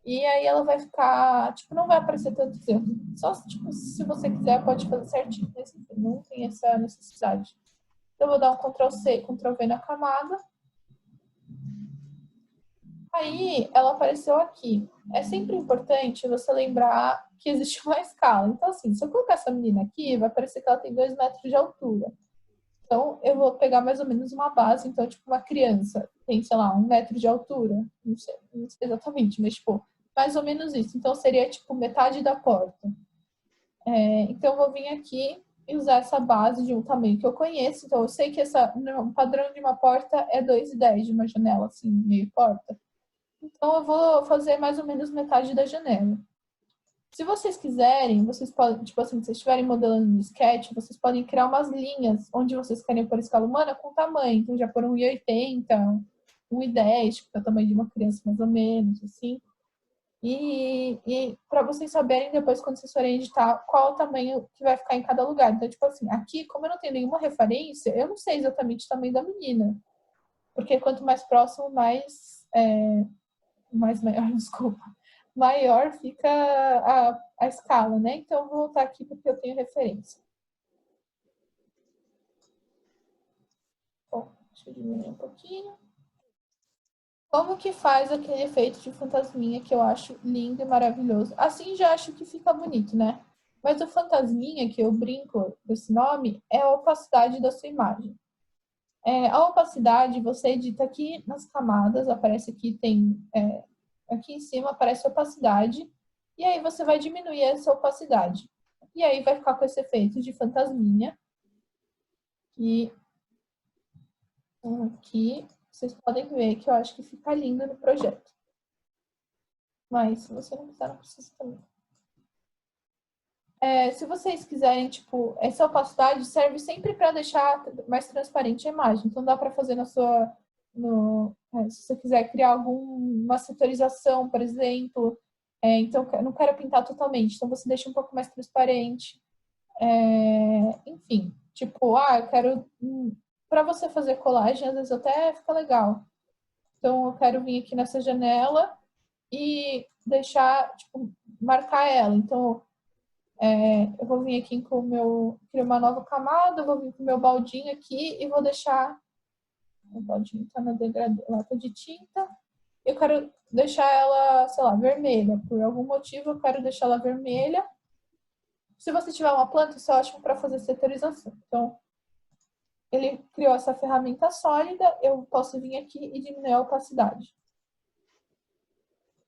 E aí ela vai ficar, tipo, não vai aparecer tantos erros. Só, tipo, se você quiser, pode fazer certinho, mas enfim, não tem essa necessidade. Então, eu vou dar um Ctrl+C, Ctrl+V na camada. Aí, ela apareceu aqui. É sempre importante você lembrar que existe uma escala. Então, assim, se eu colocar essa menina aqui, vai parecer que ela tem 2 metros de altura. Então, eu vou pegar mais ou menos uma base. Então, tipo, uma criança tem, sei lá, 1 metro de altura. Não sei exatamente, mas, tipo, mais ou menos isso. Então, seria, tipo, metade da porta. Então, eu vou vir aqui e usar essa base de um tamanho que eu conheço. Então, eu sei que o padrão de uma porta é 2,10 de uma janela, assim, meio porta. Então, eu vou fazer mais ou menos metade da janela. Se vocês quiserem, vocês podem, tipo assim, se vocês estiverem modelando no Sketch, vocês podem criar umas linhas onde vocês querem pôr escala humana com tamanho. Então, já pôr 1,80, 1,10, tipo, é o tamanho de uma criança mais ou menos, assim. E para vocês saberem depois, quando vocês forem editar, qual o tamanho que vai ficar em cada lugar. Então, tipo assim, aqui, como eu não tenho nenhuma referência, eu não sei exatamente o tamanho da menina. Porque quanto mais próximo, mais maior, desculpa, maior fica a escala, né? Então, eu vou voltar aqui porque eu tenho referência. Deixa eu diminuir um pouquinho. Como que faz aquele efeito de fantasminha que eu acho lindo e maravilhoso? Assim já acho que fica bonito, né? Mas o fantasminha, que eu brinco desse nome, é a opacidade da sua imagem. A opacidade, você edita aqui nas camadas, aparece aqui, aqui em cima aparece opacidade, e aí você vai diminuir essa opacidade. E aí vai ficar com esse efeito de fantasminha. E aqui vocês podem ver que eu acho que fica lindo no projeto. Mas se você não quiser, não precisa também. Se vocês quiserem, tipo, essa opacidade serve sempre para deixar mais transparente a imagem. Então dá para fazer na sua, se você quiser criar alguma setorização, por exemplo. Então eu não quero pintar totalmente, então você deixa um pouco mais transparente. Enfim, tipo, eu quero para você fazer colagem, às vezes até fica legal. Então eu quero vir aqui nessa janela e deixar, tipo, marcar ela. Então eu vou vir aqui com o meu, criar uma nova camada, vou vir com o meu baldinho aqui e vou deixar, o baldinho tá na lata de tinta, eu quero deixar ela, sei lá, vermelha, por algum motivo eu quero deixar ela vermelha. Se você tiver uma planta, isso é ótimo para fazer setorização. Então, ele criou essa ferramenta sólida, eu posso vir aqui e diminuir a opacidade.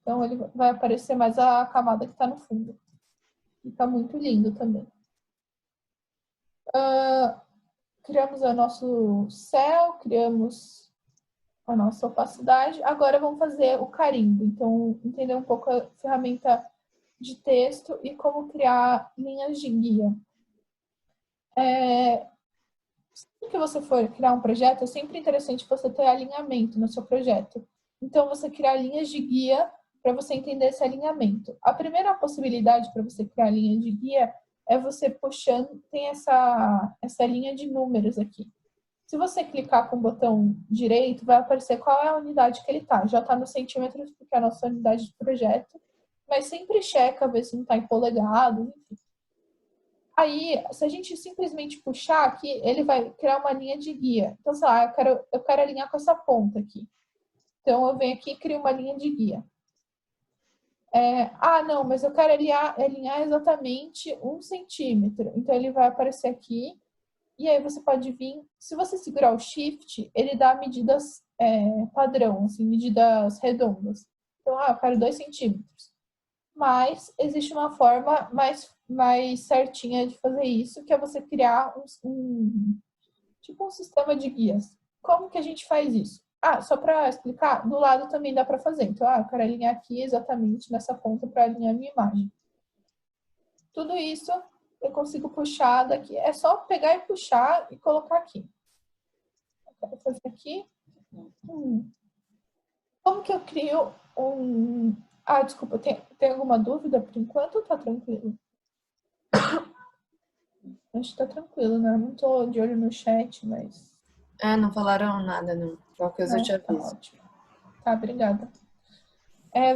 Então, ele vai aparecer mais a camada que está no fundo. Fica muito lindo também. Criamos o nosso céu, criamos a nossa opacidade. Agora vamos fazer o carimbo. Então, entender um pouco a ferramenta de texto e como criar linhas de guia. Sempre que você for criar um projeto, é sempre interessante você ter alinhamento no seu projeto. Então, você criar linhas de guia para você entender esse alinhamento. A primeira possibilidade para você criar linha de guia é você puxando, tem essa linha de números aqui. Se você clicar com o botão direito, vai aparecer qual é a unidade que ele está. Já está nos centímetros, porque é a nossa unidade de projeto, mas sempre checa, ver se não está em polegadas, enfim. Aí, se a gente simplesmente puxar aqui, ele vai criar uma linha de guia. Então, sei lá, eu quero alinhar com essa ponta aqui. Então, eu venho aqui e crio uma linha de guia. Não, mas eu quero alinhar exatamente 1 centímetro. Então, ele vai aparecer aqui. E aí, você pode vir... Se você segurar o Shift, ele dá medidas padrão, assim, medidas redondas. Então, eu quero 2 centímetros. Mas existe uma forma mais certinha de fazer isso, que é você criar tipo um sistema de guias. Como que a gente faz isso? Só para explicar, do lado também dá para fazer. Então, eu quero alinhar aqui exatamente nessa ponta para alinhar a minha imagem. Tudo isso eu consigo puxar daqui. É só pegar e puxar e colocar aqui. Eu quero fazer aqui. Como que eu crio desculpa, tem alguma dúvida por enquanto ou tá tranquilo? Acho que tá tranquilo, né? Não tô de olho no chat, mas... Não falaram nada, não. Qualquer coisa eu te Tá aviso. ótimo. Tá, obrigada.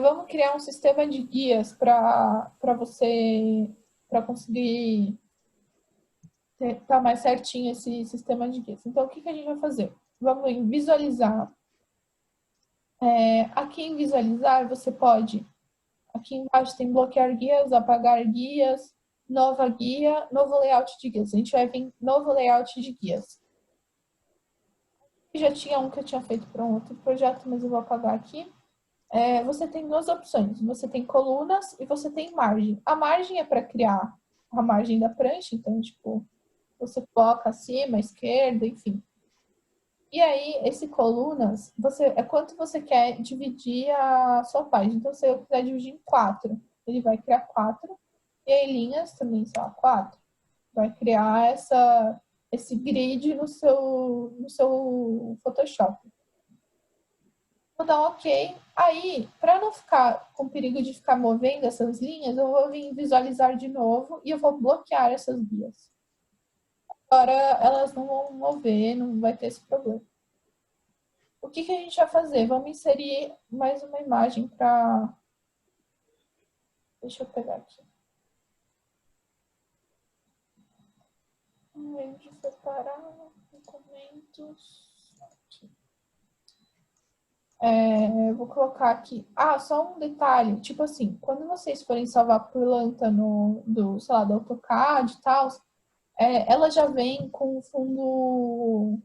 Vamos criar um sistema de guias para você, para conseguir tá mais certinho esse sistema de guias. Então, o que a gente vai fazer? Vamos em visualizar. Aqui em visualizar, você pode... Aqui embaixo tem bloquear guias, apagar guias, nova guia, novo layout de guias. A gente vai vir em novo layout de guias. Já tinha um que eu tinha feito para um outro projeto, mas eu vou apagar aqui. Você tem 2 opções. Você tem colunas e você tem margem. A margem é para criar a margem da prancha. Então, tipo, você coloca acima, esquerda, enfim. E aí, esse colunas, é quanto você quer dividir a sua página. Então, se eu quiser dividir em 4, ele vai criar 4. E aí, linhas também, sei lá, 4. Vai criar esse grid no seu Photoshop. Vou dar um OK. Aí, para não ficar com perigo de ficar movendo essas linhas, eu vou vir visualizar de novo e eu vou bloquear essas guias. Agora, elas não vão mover, não vai ter esse problema. O que a gente vai fazer? Vamos inserir mais uma imagem para... Deixa eu pegar aqui. Vamos separar documentos. Vou colocar aqui. Só um detalhe. Tipo assim, quando vocês forem salvar planta sei lá, do AutoCAD e tal, ela já vem com o fundo.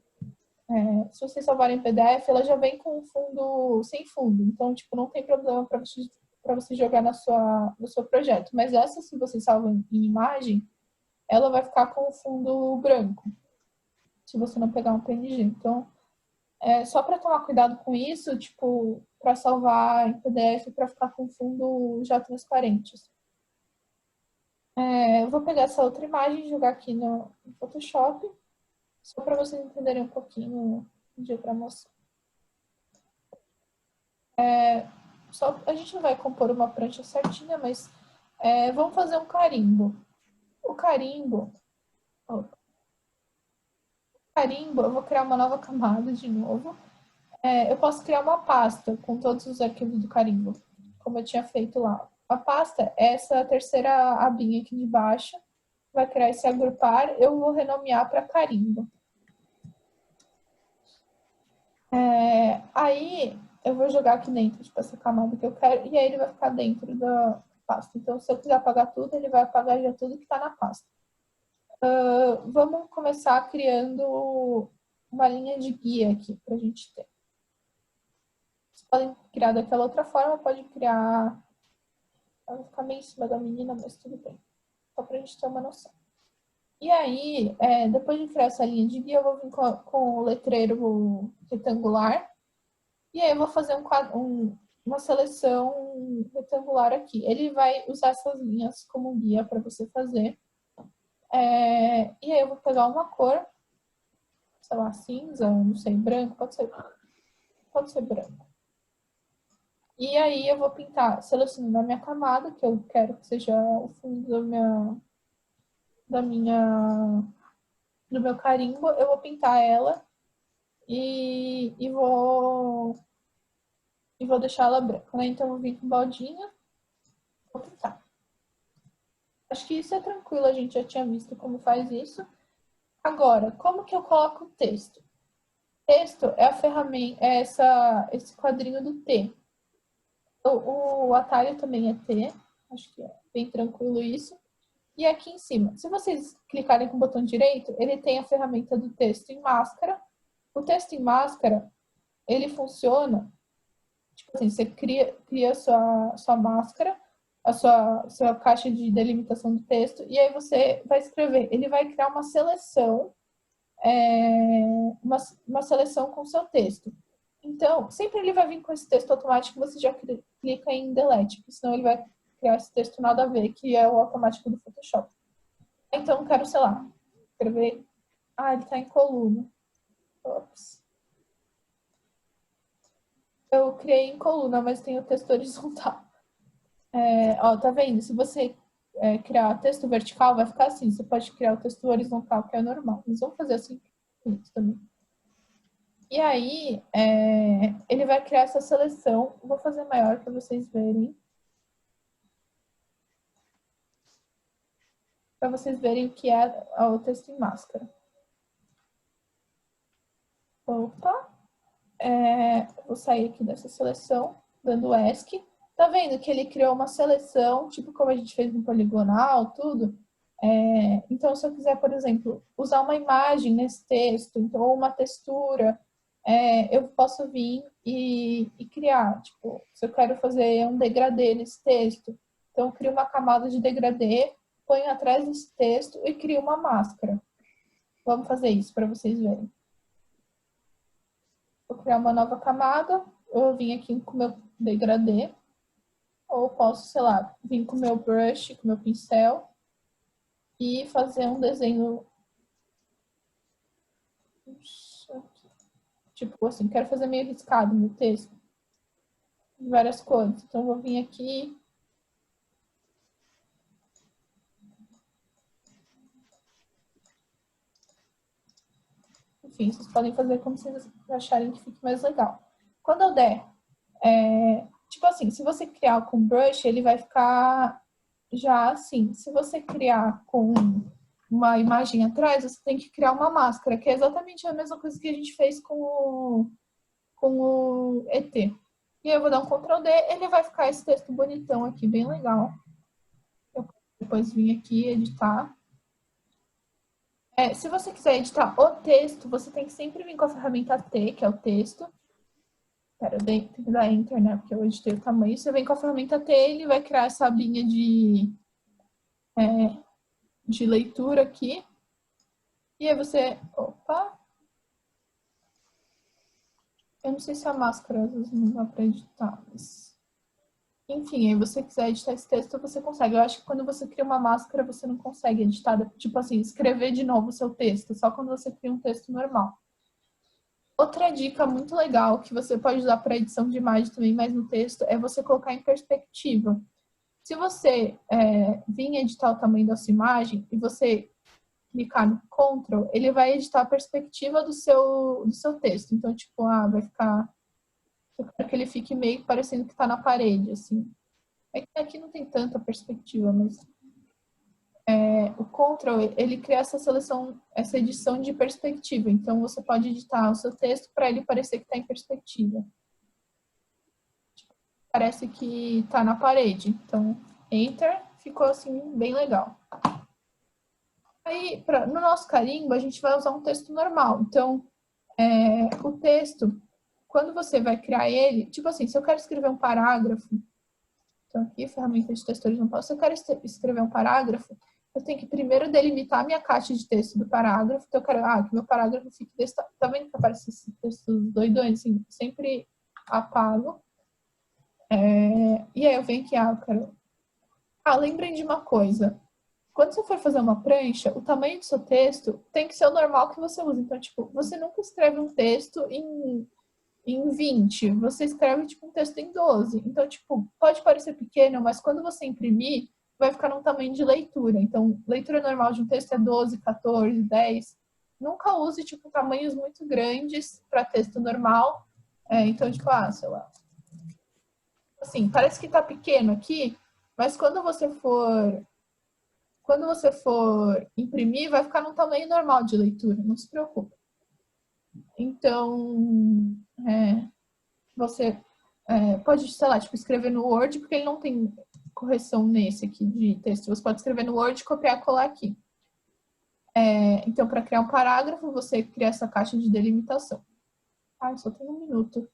Se vocês salvarem em PDF, ela já vem com o fundo sem fundo. Então, tipo, não tem problema para você jogar no seu projeto. Mas essa, se vocês salvam em imagem, ela vai ficar com o fundo branco. Se você não pegar um PNG. Então, só para tomar cuidado com isso, tipo, para salvar em PDF, para ficar com fundo já transparente. Eu vou pegar essa outra imagem e jogar aqui no Photoshop, só para vocês entenderem um pouquinho o diagramação. A gente não vai compor uma prancha certinha, mas vamos fazer um carimbo. O carimbo, eu vou criar uma nova camada de novo. Eu posso criar uma pasta com todos os arquivos do carimbo, como eu tinha feito lá. A pasta é essa terceira abinha aqui de baixo. Vai criar esse agrupar. Eu vou renomear para carimbo. Aí eu vou jogar aqui dentro, tipo, essa camada que eu quero, e aí ele vai ficar dentro da pasta. Então, se eu quiser apagar tudo, ele vai apagar já tudo que está na pasta. Vamos começar criando uma linha de guia aqui para a gente ter. Vocês podem criar daquela outra forma, pode criar. Ela vai ficar meio em cima da menina, mas tudo bem. Só para a gente ter uma noção. E aí, depois de criar essa linha de guia, eu vou vir com o letreiro retangular. E aí eu vou fazer uma seleção retangular aqui. Ele vai usar essas linhas como guia para você fazer. E aí eu vou pegar uma cor, sei lá, cinza, não sei, branco, pode ser branco. E aí eu vou pintar, selecionando a minha camada, que eu quero que seja o fundo do meu carimbo, eu vou pintar ela e vou deixar ela branca, né? Então eu vou vir com baldinha, vou pintar. Acho que isso é tranquilo, a gente já tinha visto como faz isso. Agora, como que eu coloco o texto? Texto é a ferramenta, esse quadrinho do T. O atalho também é T, acho que é bem tranquilo isso. E aqui em cima, se vocês clicarem com o botão direito, ele tem a ferramenta do texto em máscara. O texto em máscara, ele funciona, tipo assim, você cria a sua máscara, a sua caixa de delimitação do texto, e aí você vai escrever. Ele vai criar uma seleção, uma seleção com o seu texto. Então, sempre ele vai vir com esse texto automático, você já clica em delete, porque senão ele vai criar esse texto nada a ver, que é o automático do Photoshop. Então, eu quero, sei lá, escrever... ele está em coluna. Ops. Eu criei em coluna, mas tem o texto horizontal. Tá vendo? Se você criar texto vertical, vai ficar assim. Você pode criar o texto horizontal, que é normal. Mas vamos fazer assim também. E aí, ele vai criar essa seleção. Vou fazer maior para vocês verem. Para vocês verem o que é o texto em máscara. Opa! Vou sair aqui dessa seleção, dando ESC. Tá vendo que ele criou uma seleção, tipo como a gente fez no poligonal, tudo? Então, se eu quiser, por exemplo, usar uma imagem nesse texto, então, ou uma textura, eu posso vir e criar. Tipo, se eu quero fazer um degradê nesse texto, então eu crio uma camada de degradê, ponho atrás desse texto e crio uma máscara. Vamos fazer isso para vocês verem. Vou criar uma nova camada, eu vim aqui com o meu degradê, ou posso, sei lá, vir com o meu brush, com o meu pincel, e fazer um desenho. Tipo assim, quero fazer meio riscado no texto, de várias cores. Então, eu vou vir aqui. Enfim, vocês podem fazer como vocês acharem que fique mais legal. Quando eu der, tipo assim, se você criar com brush, ele vai ficar já assim. Se você criar com uma imagem atrás, você tem que criar uma máscara, que é exatamente a mesma coisa que a gente fez com o ET. E eu vou dar um Ctrl D, ele vai ficar esse texto bonitão aqui, bem legal. Eu depois vim aqui editar. Se você quiser editar o texto, você tem que sempre vir com a ferramenta T, que é o texto. Pera, eu tenho que dar Enter, né? Porque eu editei o tamanho. Você vem com a ferramenta T, ele vai criar essa abinha de leitura aqui. E aí você... Opa! Eu não sei se a máscara às vezes não dá para editar, mas... Enfim, aí você quiser editar esse texto, você consegue. Eu acho que quando você cria uma máscara, você não consegue editar, tipo assim, escrever de novo o seu texto, só quando você cria um texto normal. Outra dica muito legal que você pode usar para edição de imagem também, mas no texto, é você colocar em perspectiva. Se você vir editar o tamanho da sua imagem e você clicar no Ctrl, ele vai editar a perspectiva do seu texto. Então, tipo, vai ficar... Eu quero que ele fique meio parecendo que está na parede, assim. Aqui não tem tanta perspectiva, mas... o Ctrl, ele cria essa seleção, essa edição de perspectiva. Então, você pode editar o seu texto para ele parecer que está em perspectiva. Parece que está na parede. Então, Enter, ficou assim, bem legal. Aí, no nosso carimbo, a gente vai usar um texto normal. Então, o texto, quando você vai criar ele, tipo assim, se eu quero escrever um parágrafo, então aqui, ferramenta de texto horizontal, se eu quero escrever um parágrafo, eu tenho que primeiro delimitar a minha caixa de texto do parágrafo. Então, eu quero que meu parágrafo fique desse... Tá vendo que aparece esse texto doidões? Assim, sempre apago. E aí eu venho aqui, eu quero... lembrem de uma coisa. Quando você for fazer uma prancha, o tamanho do seu texto tem que ser o normal que você usa. Então, tipo, você nunca escreve um texto em 20, você escreve, tipo, um texto em 12. Então, tipo, pode parecer pequeno, mas quando você imprimir, vai ficar num tamanho de leitura. Então, leitura normal de um texto é 12, 14, 10. Nunca use, tipo, tamanhos muito grandes para texto normal. Então, tipo, sei lá. Assim, parece que tá pequeno aqui, mas quando você for imprimir, vai ficar num tamanho normal de leitura, não se preocupe. Então, você pode, sei lá, tipo, escrever no Word, porque ele não tem correção nesse aqui de texto. Você pode escrever no Word, copiar e colar aqui. Então, para criar um parágrafo, você cria essa caixa de delimitação. Só tem 1 minuto.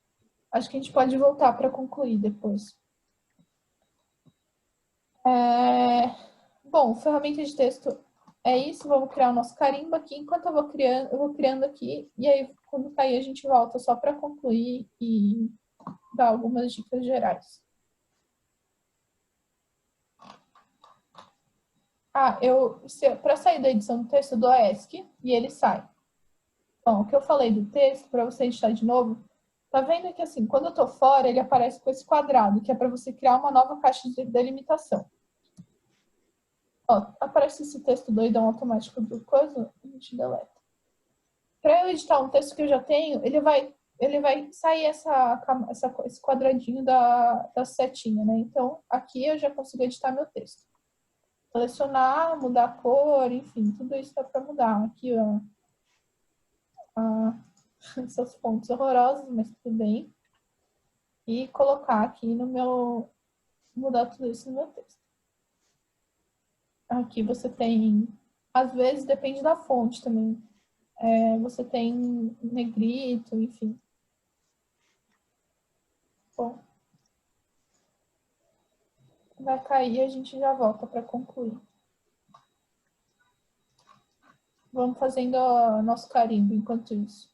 Acho que a gente pode voltar para concluir depois. Bom, ferramenta de texto é isso. Vamos criar o nosso carimbo aqui. Enquanto eu vou criando aqui. E aí, quando cair, a gente volta só para concluir e dar algumas dicas gerais. Para sair da edição do texto, eu dou ESC e ele sai. Bom, o que eu falei do texto, para você editar de novo, tá vendo que assim, quando eu tô fora, ele aparece com esse quadrado, que é para você criar uma nova caixa de delimitação. Aparece esse texto doidão automático do coisa, a gente deleta. Para eu editar um texto que eu já tenho, ele vai sair esse quadradinho da setinha, né? Então, aqui eu já consigo editar meu texto. Selecionar, mudar a cor, enfim, tudo isso dá para mudar. Aqui, essas fontes horrorosas, mas tudo bem. E colocar aqui mudar tudo isso no meu texto. Aqui você tem, às vezes depende da fonte também. Você tem negrito, enfim. Bom, vai cair e a gente já volta para concluir. Vamos fazendo o nosso carimbo enquanto isso.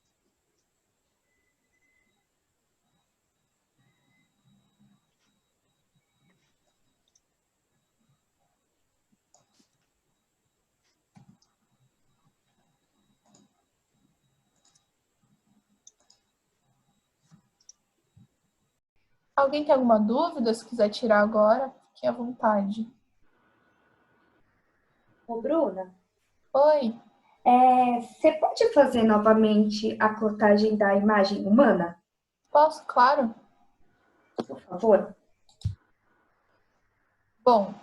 Alguém tem alguma dúvida? Se quiser tirar agora, fique à vontade. Ô, Bruna, Oi. você pode fazer novamente a plotagem da imagem humana, Posso? Claro. por favor? Bom,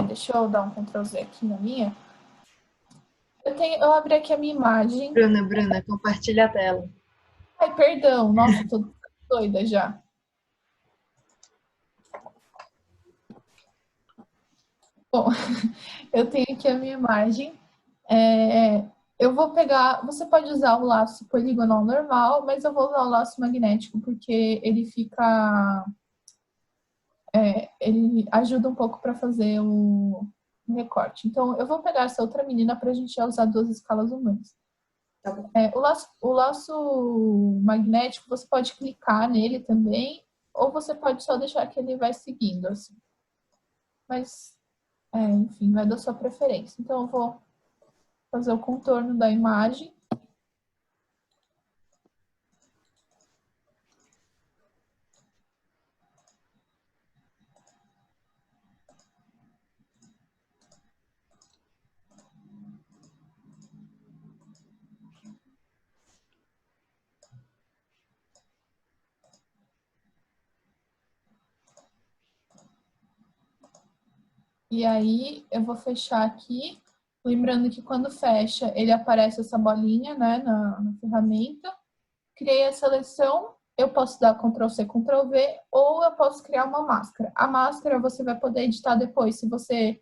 deixa eu dar um Ctrl Z aqui na minha. Eu abri aqui a minha imagem. Bruna, compartilha a tela. Ai, perdão. Nossa, tô doida já. Bom, eu tenho aqui a minha imagem. Eu vou pegar. Você pode usar o laço poligonal normal, mas eu vou usar o laço magnético porque ele fica. Ele ajuda um pouco para fazer o recorte. Então, eu vou pegar essa outra menina para a gente já usar 2 escalas humanas. Tá bom. O laço magnético, você pode clicar nele também, ou você pode só deixar que ele vai seguindo, assim. Mas, enfim, vai da sua preferência. Então, eu vou fazer o contorno da imagem. E aí, eu vou fechar aqui. Lembrando que quando fecha, ele aparece essa bolinha, né, na ferramenta. Criei a seleção, eu posso dar Ctrl+C, Ctrl+V, ou eu posso criar uma máscara. A máscara você vai poder editar depois, se você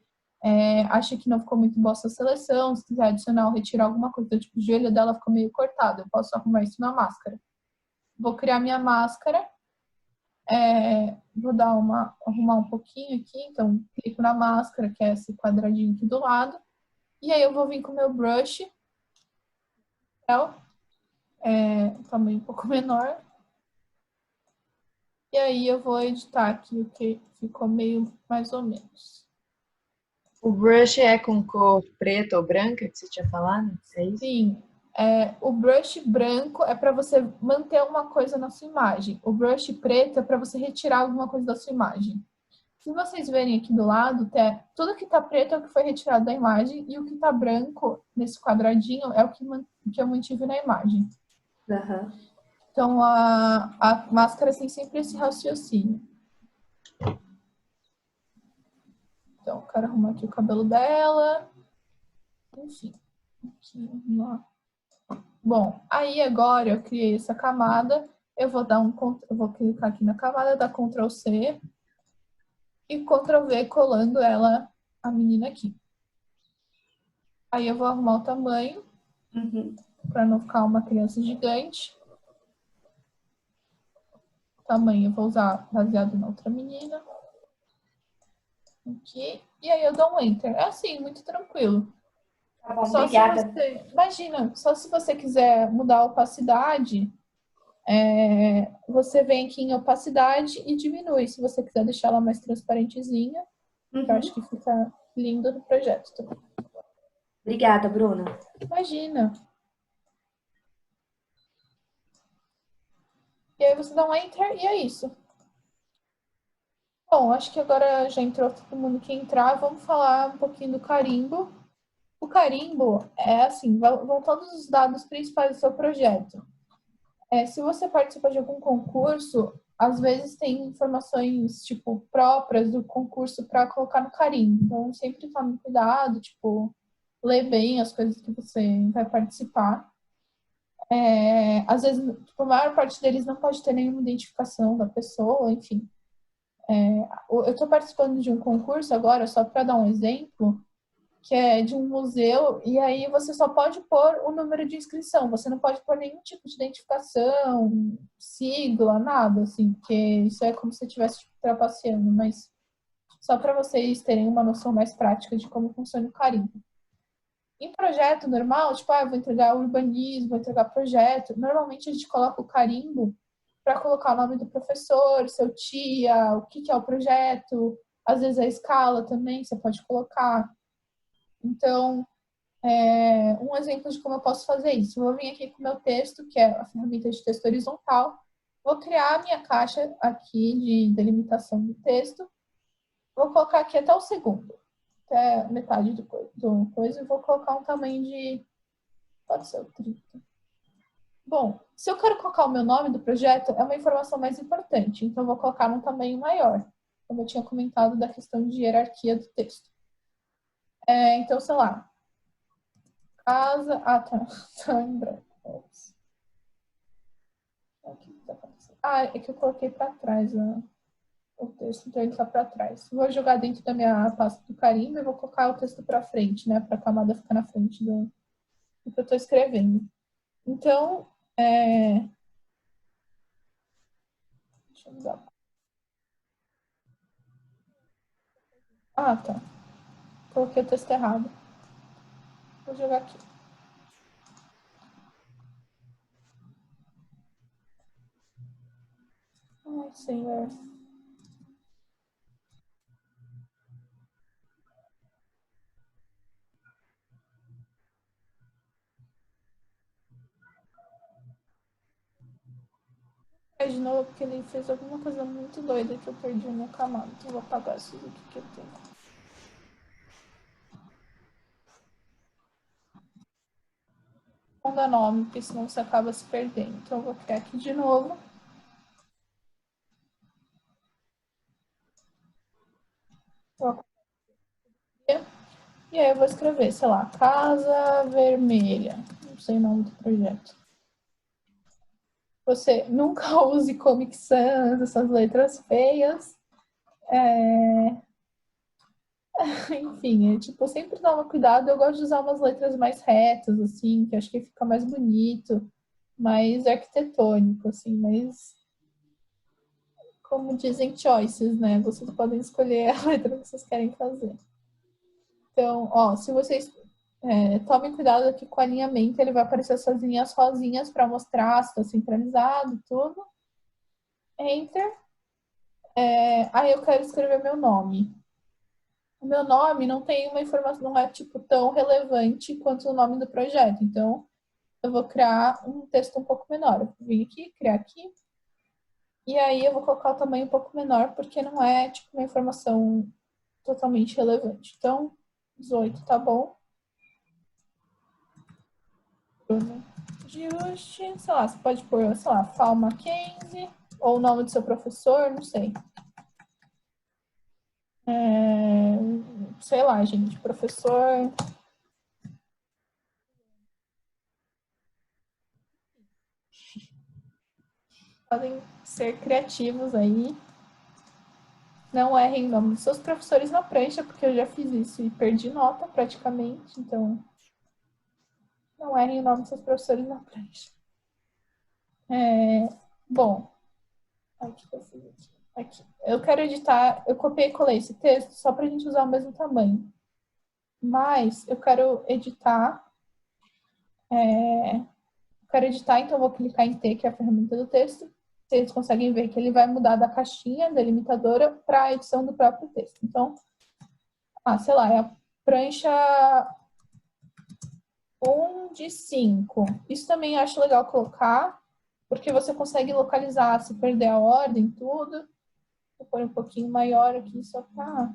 acha que não ficou muito boa a sua seleção, se quiser adicionar ou retirar alguma coisa, então, tipo, o joelho dela ficou meio cortado, eu posso arrumar isso na máscara. Vou criar minha máscara, vou arrumar um pouquinho aqui, então clico na máscara, que é esse quadradinho aqui do lado, e aí eu vou vir com o meu brush, tamanho um pouco menor, e aí eu vou editar aqui o que ficou meio mais ou menos. O brush é com cor preta ou branca, que você tinha falado? É isso? Sim, o brush branco é para você manter alguma coisa na sua imagem. O brush preto é para você retirar alguma coisa da sua imagem. Se vocês verem aqui do lado, tudo que está preto é o que foi retirado da imagem e o que está branco nesse quadradinho é o que eu mantive na imagem. Uhum. Então, a máscara tem sempre esse raciocínio. Então, eu quero arrumar aqui o cabelo dela. Enfim. Aqui, vamos lá. Bom, aí agora eu criei essa camada. Eu vou clicar aqui na camada, dar Ctrl+C e Ctrl+V colando ela, a menina aqui. Aí eu vou arrumar o tamanho, para não ficar uma criança gigante. O tamanho eu vou usar baseado na outra menina. Aqui. E aí eu dou um Enter. É assim, muito tranquilo. Tá bom, Só obrigada. se você, imagina, só se você quiser mudar a opacidade, você vem aqui em opacidade e diminui. Se você quiser deixar ela mais transparentezinha, eu acho que fica lindo no projeto também. Obrigada, Bruna. Imagina. E aí você dá um Enter e é isso. Bom, acho que agora já entrou todo mundo que entrar. Vamos falar um pouquinho do carimbo. O carimbo é assim, vão todos os dados principais do seu projeto. Se você participa de algum concurso, às vezes tem informações, tipo, próprias do concurso para colocar no carimbo. Então, sempre tome cuidado, tipo, lê bem as coisas que você vai participar. Às vezes, tipo, a maior parte deles não pode ter nenhuma identificação da pessoa, enfim. Eu estou participando de um concurso agora, só para dar um exemplo, que é de um museu, e aí você só pode pôr o número de inscrição, você não pode pôr nenhum tipo de identificação, sigla, nada, assim, porque isso é como se você estivesse tipo, trapaceando, mas só para vocês terem uma noção mais prática de como funciona o carimbo. Em projeto normal, tipo, eu vou entregar urbanismo, vou entregar projeto, normalmente a gente coloca o carimbo para colocar o nome do professor, seu tia, o que é o projeto, às vezes a escala também você pode colocar. Então, um exemplo de como eu posso fazer isso. Eu vou vir aqui com o meu texto, que é a ferramenta de texto horizontal. Vou criar a minha caixa aqui de delimitação do texto. Vou colocar aqui até o segundo, até metade do coisa. E vou colocar um tamanho de... pode ser o 30. Bom, se eu quero colocar o meu nome do projeto, é uma informação mais importante. Então, eu vou colocar num tamanho maior, como eu tinha comentado da questão de hierarquia do texto. Então, sei lá, Casa. Ah, tá. Tá em branco. Ops. O que tá acontecendo? Ah, é que eu coloquei para trás o texto, então ele tá para trás. Vou jogar dentro da minha pasta do carimbo e vou colocar o texto para frente, né? Para a camada ficar na frente do que eu estou escrevendo. Então, deixa eu mudar. Ah, tá. Coloquei o texto errado. Vou jogar aqui. Ai, senhor. De novo, porque ele fez alguma coisa muito doida que eu perdi a minha camada. Então, eu vou apagar isso aqui que eu tenho. Não dá nome, porque senão você acaba se perdendo. Então, eu vou criar aqui de novo. E aí eu vou escrever, sei lá, Casa Vermelha. Não sei o nome do projeto. Você nunca use Comic Sans, essas letras feias. Enfim, tipo, sempre dá uma cuidado. Eu gosto de usar umas letras mais retas, assim, que acho que fica mais bonito, mais arquitetônico, assim, mas como dizem choices, né? Vocês podem escolher a letra que vocês querem fazer. Então, ó, se vocês tomem cuidado aqui com o alinhamento, ele vai aparecer essas linhas rosinhas para mostrar se está centralizado, tudo. Enter. Aí eu quero escrever meu nome. O meu nome não tem uma informação, não é tipo tão relevante quanto o nome do projeto. Então, eu vou criar um texto um pouco menor. Eu vim aqui, criar aqui. E aí eu vou colocar o tamanho um pouco menor, porque não é tipo uma informação totalmente relevante. Então, 18 tá bom. Juste, sei lá, você pode pôr, sei lá, Fal Mackenzie, ou o nome do seu professor, não sei. Sei lá, gente, professor. Podem ser criativos aí. Não errem o nome dos seus professores na prancha, porque eu já fiz isso e perdi nota praticamente, então não errem o nome dos seus professores na prancha. Bom, aqui que eu fiz aqui. Eu quero editar, eu copiei e colei esse texto só para a gente usar o mesmo tamanho. Mas eu quero editar, então eu vou clicar em T, que é a ferramenta do texto. Vocês conseguem ver que ele vai mudar da caixinha delimitadora para a edição do próprio texto. Então, sei lá, é a prancha 1 de 5. Isso também acho legal colocar, porque você consegue localizar se perder a ordem, tudo. Vou pôr um pouquinho maior aqui, só para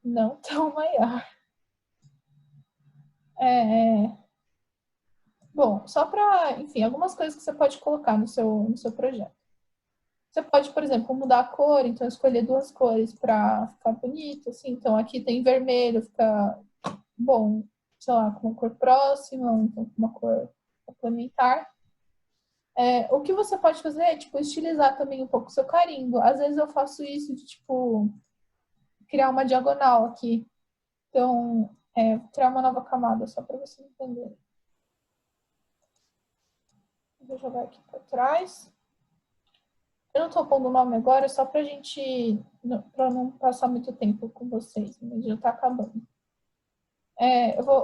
não tão maior. Bom, só para, enfim, algumas coisas que você pode colocar no seu projeto. Você pode, por exemplo, mudar a cor, então escolher duas cores para ficar bonito, assim. Então aqui tem vermelho, fica bom, sei lá, com uma cor próxima, ou então com uma cor complementar. O que você pode fazer é, tipo, estilizar também um pouco o seu carimbo. Às vezes eu faço isso de, tipo, criar uma diagonal aqui. Então, criar uma nova camada, só para você entender. Vou jogar aqui para trás. Eu não estou pondo o nome agora, só para a gente, para não passar muito tempo com vocês, mas já está acabando.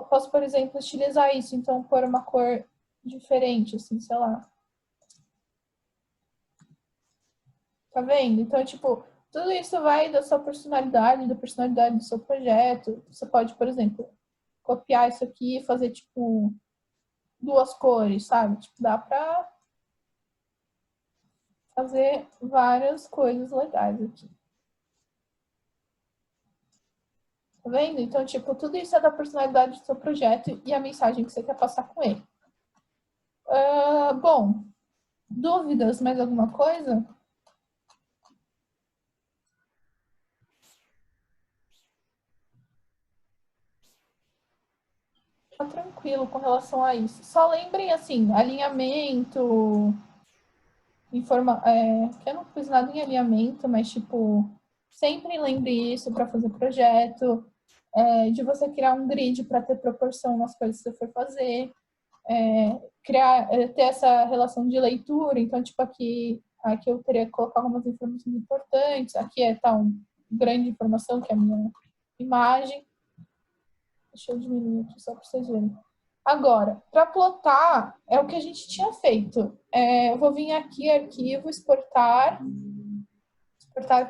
Posso, por exemplo, estilizar isso, então pôr uma cor diferente, assim, sei lá. Tá vendo? Então, tipo, tudo isso vai da sua personalidade, da personalidade do seu projeto. Você pode, por exemplo, copiar isso aqui e fazer, tipo, duas cores, sabe? Tipo, dá pra fazer várias coisas legais aqui. Tá vendo? Então, tipo, tudo isso é da personalidade do seu projeto e a mensagem que você quer passar com ele. Bom, dúvidas? Mais alguma coisa? tranquilo com relação a isso. Só lembrem, assim, alinhamento, que eu não fiz nada em alinhamento, mas, tipo, sempre lembre isso para fazer projeto, de você criar um grid para ter proporção nas coisas que você for fazer, ter essa relação de leitura. Então, tipo, aqui eu teria que colocar algumas informações importantes, aqui tá uma grande informação, que é a minha imagem. Deixa eu diminuir aqui só para vocês verem. Agora, para plotar, é o que a gente tinha feito. Eu vou vir aqui, arquivo, exportar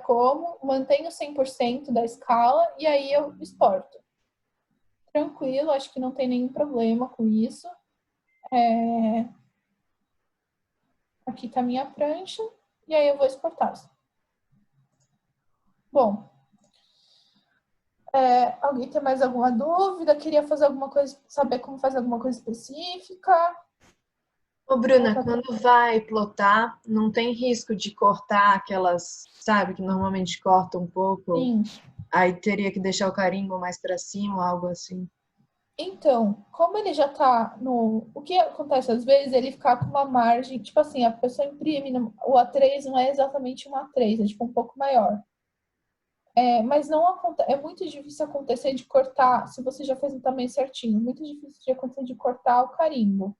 como, mantenho 100% da escala e aí eu exporto. Tranquilo, acho que não tem nenhum problema com isso. Aqui está a minha prancha e aí eu vou exportar. Bom, alguém tem mais alguma dúvida? Queria fazer alguma coisa, saber como fazer alguma coisa específica? Ô, Bruna, quando vai plotar, não tem risco de cortar aquelas, sabe, que normalmente corta um pouco? Sim. Aí teria que deixar o carimbo mais para cima, algo assim. Então, como ele já tá no... O que acontece às vezes, ele ficar com uma margem, tipo assim, a pessoa imprime, o A3 não é exatamente um A3, é tipo um pouco maior. Mas não acontece, é muito difícil acontecer de cortar, se você já fez um tamanho certinho, muito difícil de acontecer de cortar o carimbo.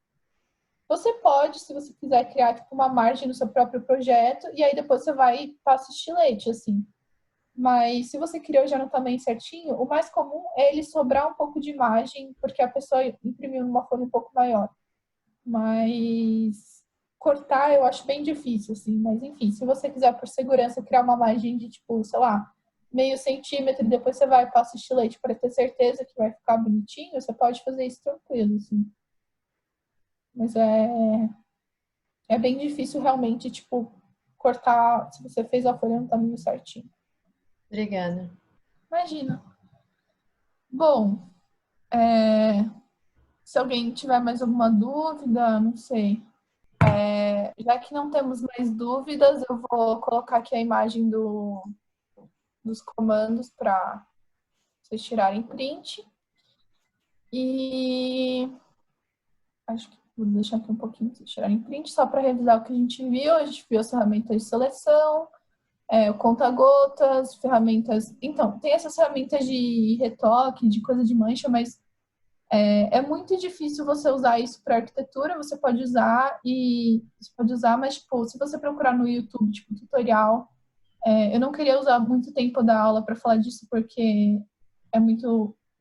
Você pode, se você quiser, criar tipo, uma margem no seu próprio projeto, e aí depois você vai e passa estilete, assim. Mas se você criou já no tamanho certinho, o mais comum é ele sobrar um pouco de imagem, porque a pessoa imprimiu numa folha um pouco maior. Mas cortar eu acho bem difícil, assim. Mas enfim, se você quiser, por segurança, criar uma margem de, tipo, sei lá, meio centímetro, e depois você vai e passa estilete para ter certeza que vai ficar bonitinho, você pode fazer isso tranquilo, assim. Mas é bem difícil realmente, tipo, cortar se você fez a folha no tamanho certinho. Obrigada. Imagina. Bom, se alguém tiver mais alguma dúvida, não sei. Já que não temos mais dúvidas, eu vou colocar aqui a imagem dos comandos para vocês tirarem print. E acho que vou deixar aqui um pouquinho para vocês tirarem print, só para revisar o que a gente viu. A gente viu as ferramentas de seleção, o conta-gotas, ferramentas... Então, tem essas ferramentas de retoque, de coisa de mancha, mas é muito difícil você usar isso para arquitetura. Você pode usar, mas, tipo, se você procurar no YouTube, tipo, tutorial, eu não queria usar muito tempo da aula para falar disso, porque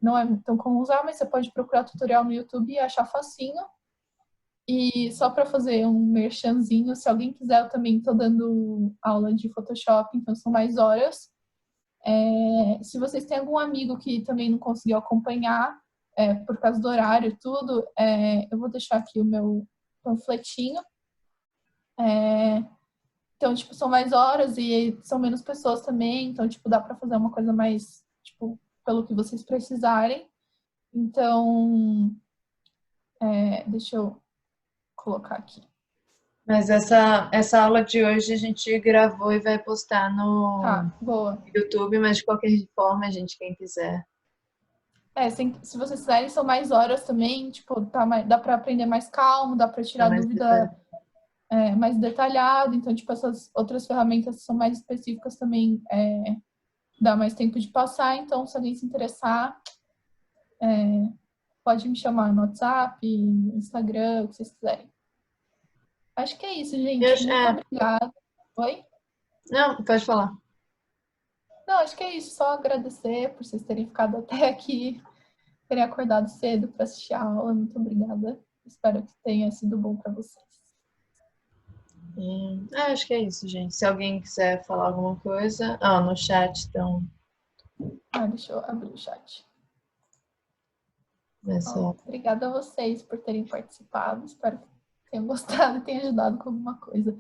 não é tão comum usar, mas você pode procurar tutorial no YouTube e achar facinho. E só para fazer um merchanzinho, se alguém quiser, eu também estou dando aula de Photoshop, então são mais horas. Se vocês têm algum amigo que também não conseguiu acompanhar, por causa do horário e tudo, eu vou deixar aqui o meu panfletinho. Então, tipo, são mais horas e são menos pessoas também, então, tipo, dá para fazer uma coisa mais, tipo, pelo que vocês precisarem. Então, deixa eu colocar aqui. Mas essa aula de hoje a gente gravou e vai postar no Boa. YouTube, mas de qualquer forma, gente, quem quiser. Se vocês quiserem, são mais horas também, tipo, dá para aprender mais calmo, dá para tirar dúvida mais detalhado. Então, tipo, essas outras ferramentas que são mais específicas também dá mais tempo de passar. Então, se alguém se interessar, pode me chamar no WhatsApp, no Instagram, o que vocês quiserem. Acho que é isso, gente. Muito obrigada. Oi? Não, pode falar. Não, acho que é isso. Só agradecer por vocês terem ficado até aqui, terem acordado cedo para assistir a aula. Muito obrigada. Espero que tenha sido bom para vocês. Acho que é isso, gente. Se alguém quiser falar alguma coisa... no chat, então... Deixa eu abrir o chat. Bom, obrigada a vocês por terem participado. Espero que tenham gostado e tenha ajudado com alguma coisa.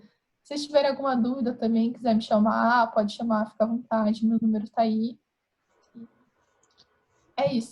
Se vocês tiverem alguma dúvida também, quiser me chamar, pode chamar, fica à vontade. Meu número tá aí. É isso.